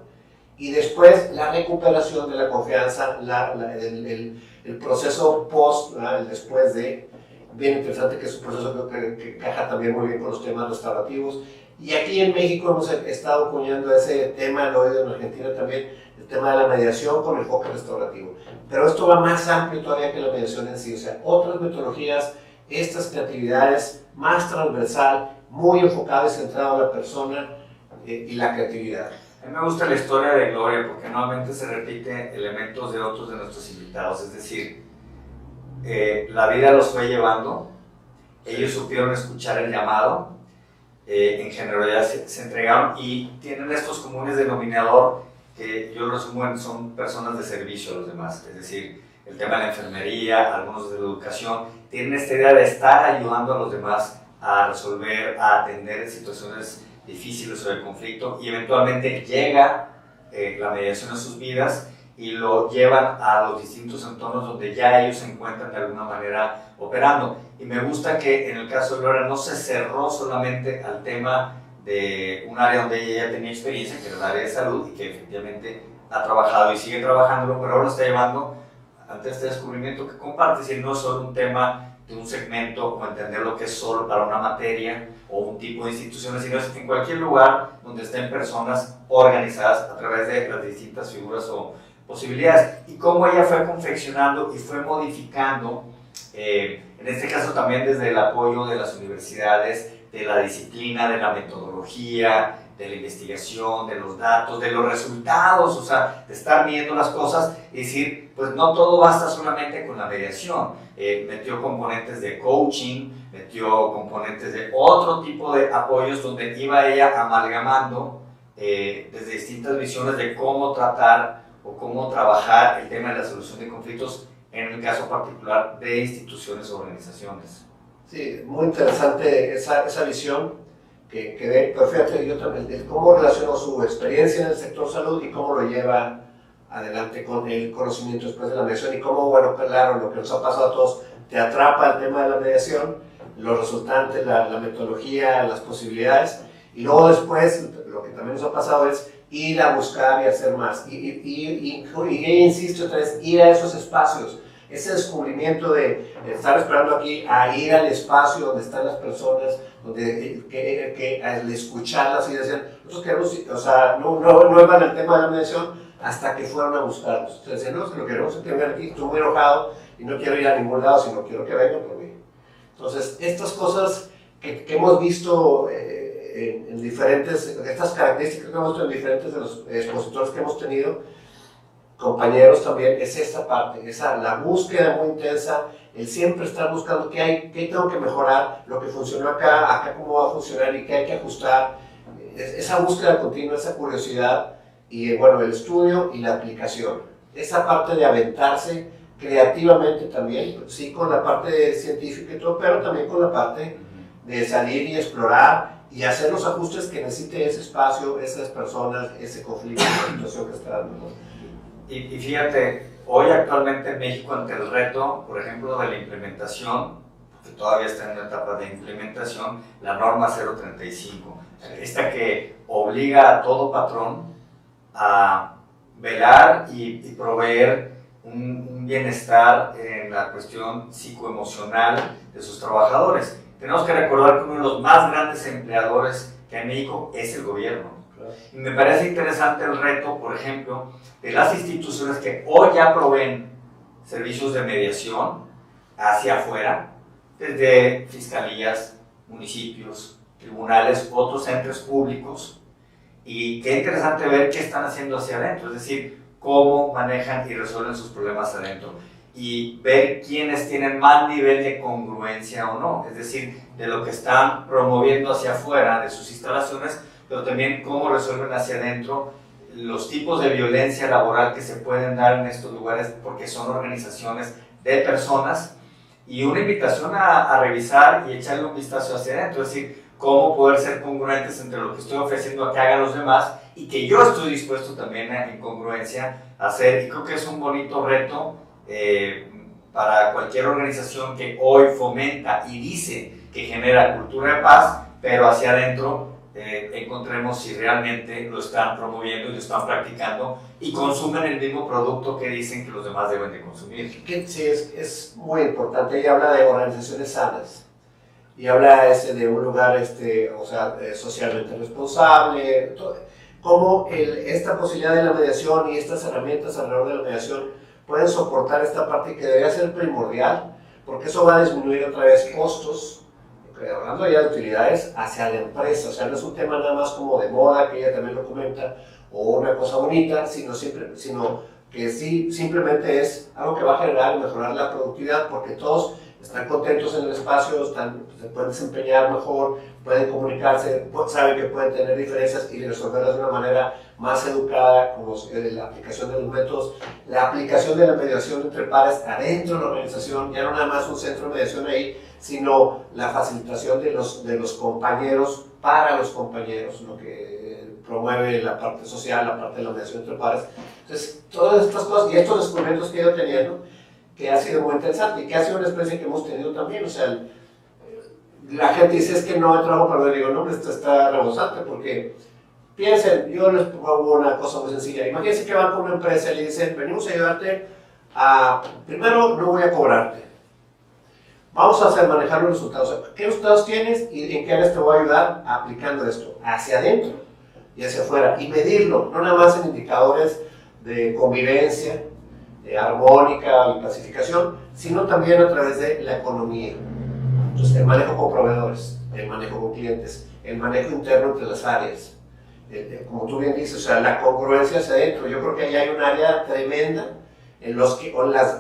y después la recuperación de la confianza, el proceso post, ¿verdad? El después de, bien interesante, que es un proceso que encaja también muy bien con los temas restaurativos. Y aquí en México hemos estado acuñando ese tema, lo he oído en Argentina también, el tema de la mediación con el enfoque restaurativo. Pero esto va más amplio todavía que la mediación en sí, o sea, otras metodologías, estas creatividades, más transversal, muy enfocada y centrada en la persona y la creatividad. A mí me gusta la historia de Gloria porque normalmente se repite elementos de otros de nuestros invitados, es decir, la vida los fue llevando, ellos supieron escuchar el llamado, en generalidad se entregaron y tienen estos comunes denominador que yo lo resumo en son personas de servicio a los demás, es decir, el tema de la enfermería, algunos de la educación, tienen esta idea de estar ayudando a los demás a resolver, a atender situaciones difíciles o de conflicto y eventualmente llega la mediación a sus vidas y lo llevan a los distintos entornos donde ya ellos se encuentran de alguna manera operando. Y me gusta que en el caso de Gloria no se cerró solamente al tema de un área donde ella ya tenía experiencia, que era el área de salud, y que efectivamente ha trabajado y sigue trabajándolo, pero ahora lo está llevando ante este descubrimiento que comparte, si no es solo un tema de un segmento o entender lo que es solo para una materia o un tipo de instituciones, sino es en cualquier lugar donde estén personas organizadas a través de las distintas figuras o posibilidades, y cómo ella fue confeccionando y fue modificando, en este caso también desde el apoyo de las universidades, de la disciplina, de la metodología, de la investigación, de los datos, de los resultados, o sea, de estar viendo las cosas y decir, pues no todo basta solamente con la mediación. Metió componentes de coaching, metió componentes de otro tipo de apoyos donde iba ella amalgamando desde distintas visiones de cómo tratar o cómo trabajar el tema de la solución de conflictos en el caso particular de instituciones o organizaciones. Sí, muy interesante esa visión que ve, pero fíjate, yo también, cómo relacionó su experiencia en el sector salud y cómo lo lleva adelante con el conocimiento después de la mediación y cómo, bueno, claro, lo que nos ha pasado a todos, te atrapa el tema de la mediación, los resultantes, la metodología, las posibilidades, y luego después, lo que también nos ha pasado es ir a buscar y hacer más, y insisto otra vez, ir a esos espacios, ese descubrimiento de estar esperando aquí a ir al espacio donde están las personas, donde al escucharlas y decían, nosotros queremos, o sea, no iban al tema de la mediación hasta que fueron a buscarlos. Entonces decían, no, es que lo queremos que vengan aquí, estoy muy enojado y no quiero ir a ningún lado, sino quiero que vengan por mí. Entonces, estas cosas que hemos visto en diferentes, estas características que hemos visto en diferentes de los expositores que hemos tenido, compañeros también, es esta parte, la búsqueda muy intensa, el siempre estar buscando qué tengo que mejorar, lo que funcionó acá cómo va a funcionar y qué hay que ajustar, esa búsqueda continua, esa curiosidad y bueno, el estudio y la aplicación, esa parte de aventarse creativamente también, sí con la parte científica y todo, pero también con la parte de salir y explorar y hacer los ajustes que necesite ese espacio, esas personas, ese conflicto, esa situación que está dando, ¿no? Y fíjate, hoy actualmente en México ante el reto, por ejemplo, de la implementación, que todavía está en la etapa de implementación, la norma 035, esta que obliga a todo patrón a velar y proveer un bienestar en la cuestión psicoemocional de sus trabajadores. Tenemos que recordar que uno de los más grandes empleadores que hay en México es el gobierno. Y me parece interesante el reto, por ejemplo, de las instituciones que hoy ya proveen servicios de mediación hacia afuera, desde fiscalías, municipios, tribunales, otros entes públicos, y qué interesante ver qué están haciendo hacia adentro, es decir, cómo manejan y resuelven sus problemas adentro, y ver quiénes tienen más nivel de congruencia o no, es decir, de lo que están promoviendo hacia afuera de sus instalaciones, pero también cómo resuelven hacia adentro los tipos de violencia laboral que se pueden dar en estos lugares porque son organizaciones de personas, y una invitación a revisar y echarle un vistazo hacia adentro, es decir, cómo poder ser congruentes entre lo que estoy ofreciendo a que hagan los demás y que yo estoy dispuesto también en congruencia a hacer, y creo que es un bonito reto para cualquier organización que hoy fomenta y dice que genera cultura de paz, pero hacia adentro encontremos si realmente lo están promoviendo y lo están practicando y consumen el mismo producto que dicen que los demás deben de consumir. Sí, es muy importante. Ella habla de organizaciones sanas y habla de un lugar socialmente responsable, cómo esta posibilidad de la mediación y estas herramientas alrededor de la mediación pueden soportar esta parte que debería ser primordial, porque eso va a disminuir otra vez costos, hablando ya de utilidades, hacia la empresa. O sea, no es un tema nada más como de moda, que ella también lo comenta, o una cosa bonita, sino que sí, simplemente es algo que va a generar y mejorar la productividad, porque todos están contentos en el espacio, se pueden desempeñar mejor, pueden comunicarse, saben que pueden tener diferencias y resolverlas de una manera más educada, como la aplicación de los métodos, la aplicación de la mediación entre pares adentro de la organización, ya no nada más un centro de mediación ahí, sino la facilitación de los compañeros para los compañeros, lo que promueve la parte social, la parte de la mediación entre pares. Entonces, todas estas cosas y estos descubrimientos que he ido teniendo, que ha sido muy interesante y que ha sido una experiencia que hemos tenido también, o sea, la gente dice es que no he trabajado para ver, digo, no, esto está rebosante, porque piensen, yo les propongo una cosa muy sencilla, imagínense que van con una empresa y le dicen, venimos a ayudarte a, primero no voy a cobrarte, vamos a hacer manejar los resultados, ¿qué resultados tienes y en qué áreas te voy a ayudar aplicando esto? Hacia adentro y hacia afuera, y medirlo, no nada más en indicadores de convivencia, armónica y pacificación, sino también a través de la economía. Entonces, el manejo con proveedores, el manejo con clientes, el manejo interno entre las áreas. Como tú bien dices, o sea, la congruencia hacia adentro. Yo creo que ahí hay un área tremenda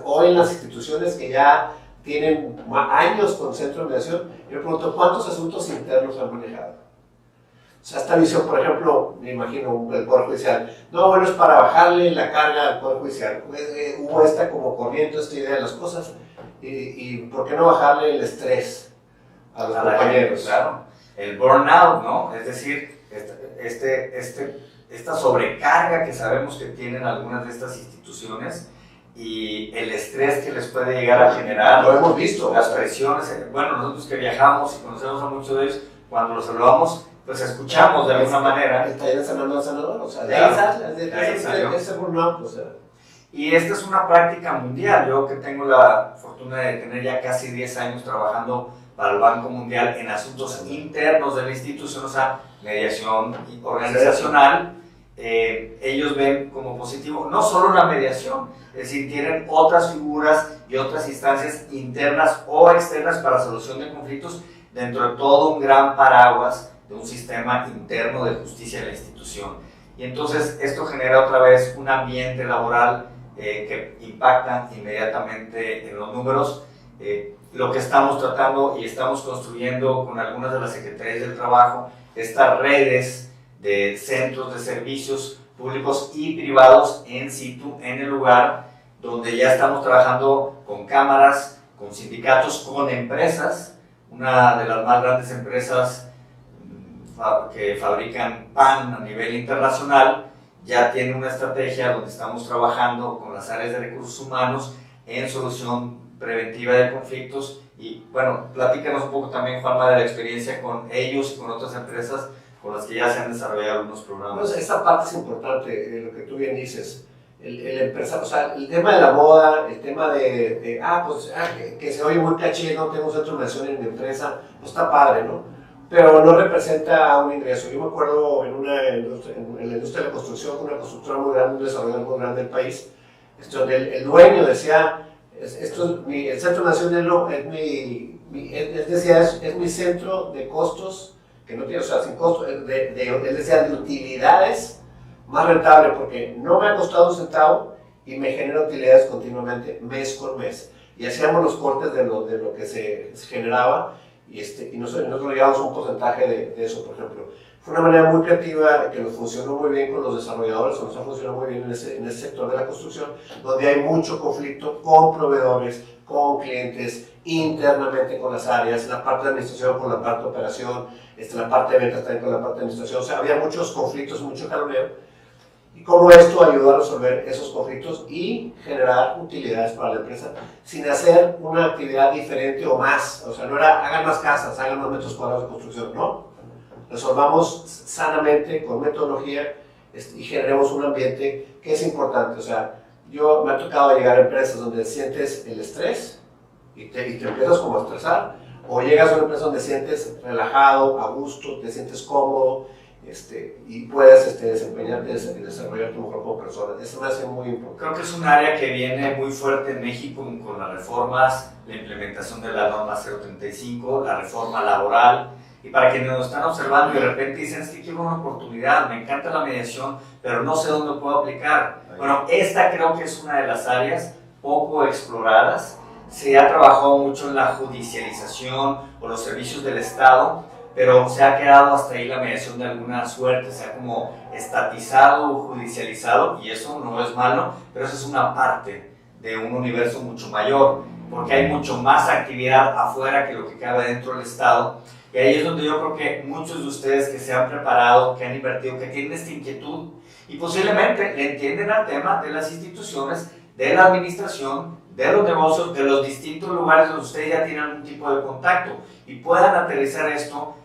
hoy en las instituciones que ya tienen años con centro de mediación. Yo pregunto, ¿cuántos asuntos internos han manejado? O sea, esta visión, por ejemplo, me imagino el Poder Judicial, no, bueno, es para bajarle la carga al Poder Judicial. Hubo esta como corriente, esta idea de las cosas, y ¿por qué no bajarle el estrés a los compañeros? Claro, el burnout, ¿no? Es decir, esta sobrecarga que sabemos que tienen algunas de estas instituciones y el estrés que les puede llegar a generar. Lo hemos visto. Las presiones, bueno, nosotros que viajamos y conocemos a muchos de ellos, cuando los saludamos, pues escuchamos de alguna manera. El taller sanador, sanador, o sea, ese burnout, o sea. Y esta es una práctica mundial. Yo que tengo la fortuna de tener ya casi 10 años trabajando para el Banco Mundial en asuntos internos de la institución, o sea, mediación organizacional, ellos ven como positivo no solo la mediación, es decir, tienen otras figuras y otras instancias internas o externas para solución de conflictos dentro de todo un gran paraguas de un sistema interno de justicia de la institución. Y entonces esto genera otra vez un ambiente laboral que impacta inmediatamente en los números. Lo que estamos tratando y estamos construyendo con algunas de las secretarías del trabajo, estas redes de centros de servicios públicos y privados en situ, en el lugar, donde ya estamos trabajando con cámaras, con sindicatos, con empresas. Una de las más grandes empresas que fabrican pan a nivel internacional ya tiene una estrategia donde estamos trabajando con las áreas de recursos humanos en solución preventiva de conflictos. Y bueno, platícanos un poco también, Juanma, de la experiencia con ellos y con otras empresas con las que ya se han desarrollado algunos programas. Pues esa parte es importante, lo que tú bien dices. O sea, el tema de la moda, el tema que se oye muy caché, no tengo un centro de mediación en mi empresa, pues está padre, ¿no? Pero no representa un ingreso. Yo me acuerdo en la industria de la construcción, una constructora muy grande, un desarrollador muy grande del país, donde el dueño decía, el centro de mediación es mi centro de costos, que no tiene, o sea, sin costo, él decía de utilidades más rentable, porque no me ha costado un centavo y me genera utilidades continuamente, mes con mes. Y hacíamos los cortes de lo que se generaba, y nosotros llevamos un porcentaje de eso, por ejemplo. Fue una manera muy creativa que nos funcionó muy bien con los desarrolladores, nos ha funcionado muy bien en ese sector de la construcción, donde hay mucho conflicto con proveedores, con clientes, internamente con las áreas, la parte de administración con la parte de operación, la parte de ventas también con la parte de administración. O sea, había muchos conflictos, mucho jaloneo. Y cómo esto ayudó a resolver esos conflictos y generar utilidades para la empresa sin hacer una actividad diferente o más. O sea, no era hagan más casas, hagan más metros cuadrados de construcción, no. Resolvamos sanamente con metodología y generemos un ambiente que es importante. O sea, me ha tocado llegar a empresas donde sientes el estrés y te empiezas como a estresar, o llegas a una empresa donde sientes relajado, a gusto, te sientes cómodo, y puedes desempeñarte y desarrollarte mejor como persona. Eso me hace muy importante. Creo que es un área que viene muy fuerte en México con las reformas, la implementación de la norma 035, la reforma laboral. Y para quienes nos están observando y de repente dicen, es que quiero una oportunidad, me encanta la mediación, pero no sé dónde puedo aplicar. Bueno, esta creo que es una de las áreas poco exploradas, se ha trabajado mucho en la judicialización o los servicios del Estado, pero se ha quedado hasta ahí la mediación de alguna suerte, se ha como estatizado o judicializado, y eso no es malo, pero eso es una parte de un universo mucho mayor, porque hay mucho más actividad afuera que lo que cabe dentro del Estado. Y ahí es donde yo creo que muchos de ustedes que se han preparado, que han invertido, que tienen esta inquietud y posiblemente le entienden al tema de las instituciones, de la administración, de los negocios, de los distintos lugares donde ustedes ya tienen algún tipo de contacto y puedan aterrizar esto,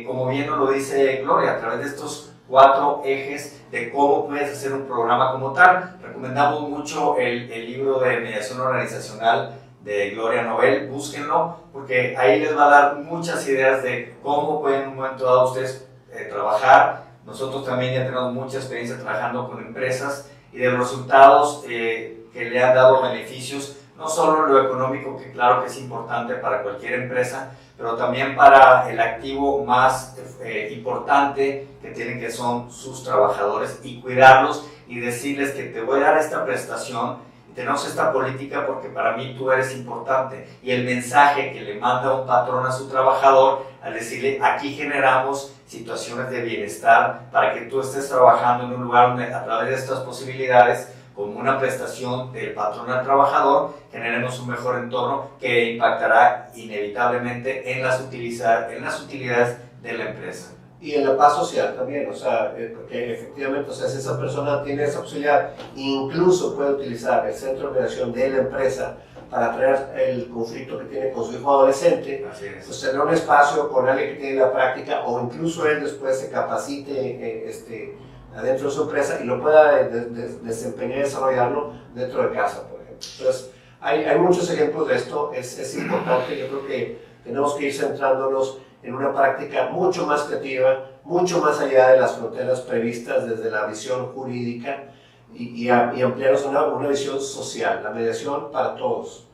como bien nos lo dice Gloria, a través de estos 4 ejes de cómo puedes hacer un programa como tal. Recomendamos mucho el libro de mediación organizacional de Gloria Novel, búsquenlo, porque ahí les va a dar muchas ideas de cómo pueden en un momento dado ustedes trabajar. Nosotros también ya tenemos mucha experiencia trabajando con empresas y de los resultados que le han dado beneficios, no solo lo económico, que claro que es importante para cualquier empresa, pero también para el activo más importante que tienen, que son sus trabajadores, y cuidarlos y decirles que te voy a dar esta prestación. Tenemos esta política porque para mí tú eres importante, y el mensaje que le manda un patrón a su trabajador al decirle aquí generamos situaciones de bienestar para que tú estés trabajando en un lugar donde a través de estas posibilidades, como una prestación del patrón al trabajador, generemos un mejor entorno que impactará inevitablemente en las utilidades de la empresa. Y en la paz social también, o sea, porque efectivamente, o sea, si esa persona tiene esa posibilidad, incluso puede utilizar el centro de mediación de la empresa para traer el conflicto que tiene con su hijo adolescente, pues tener un espacio con alguien que tiene la práctica, o incluso él después se capacite adentro de su empresa y lo pueda desempeñar y desarrollarlo dentro de casa, por ejemplo. Entonces, hay muchos ejemplos de esto, es importante. Yo creo que tenemos que ir centrándonos en una práctica mucho más creativa, mucho más allá de las fronteras previstas desde la visión jurídica, y ampliarnos una visión social, la mediación para todos.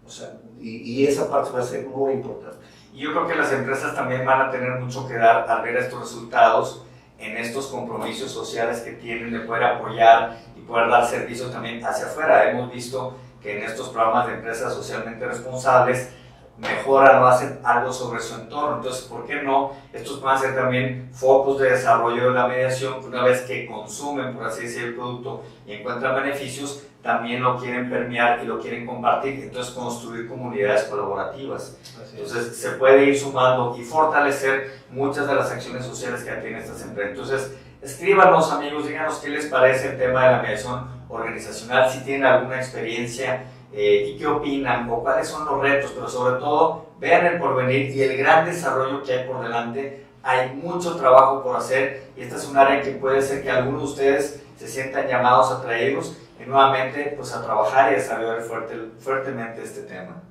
O sea, y esa parte va a ser muy importante. Y yo creo que las empresas también van a tener mucho que dar al ver estos resultados en estos compromisos sociales que tienen de poder apoyar y poder dar servicios también hacia afuera. Hemos visto que en estos programas de empresas socialmente responsables mejoran o hacen algo sobre su entorno. Entonces, ¿por qué no? Estos van a ser también focos de desarrollo de la mediación, que una vez que consumen, por así decir, el producto y encuentran beneficios, también lo quieren permear y lo quieren compartir, entonces construir comunidades colaborativas. Entonces, se puede ir sumando y fortalecer muchas de las acciones sociales que tienen estas empresas. Entonces, escríbanos, amigos, díganos qué les parece el tema de la mediación organizacional, si tienen alguna experiencia, y qué opinan o cuáles son los retos, pero sobre todo vean el porvenir y el gran desarrollo que hay por delante. Hay mucho trabajo por hacer, y esta es un área que puede ser que algunos de ustedes se sientan llamados, atraídos y nuevamente pues a trabajar y a desarrollar fuertemente este tema.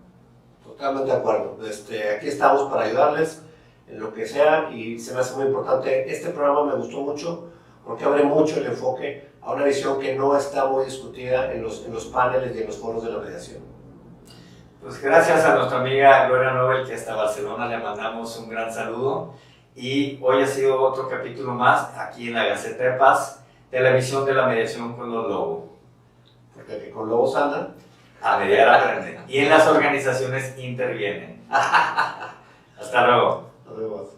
Totalmente de acuerdo. Aquí estamos para ayudarles en lo que sea, y se me hace muy importante. Este programa me gustó mucho porque abre mucho el enfoque a una visión que no está muy discutida en los paneles y en los foros de la mediación. Pues gracias a nuestra amiga Gloria Novel, que hasta Barcelona le mandamos un gran saludo, y hoy ha sido otro capítulo más aquí en la Gaceta de Paz de la visión de la mediación con los lobos. Porque que con lobos andan, a mediar aprenden, y en las organizaciones intervienen. Hasta luego. Nos vemos.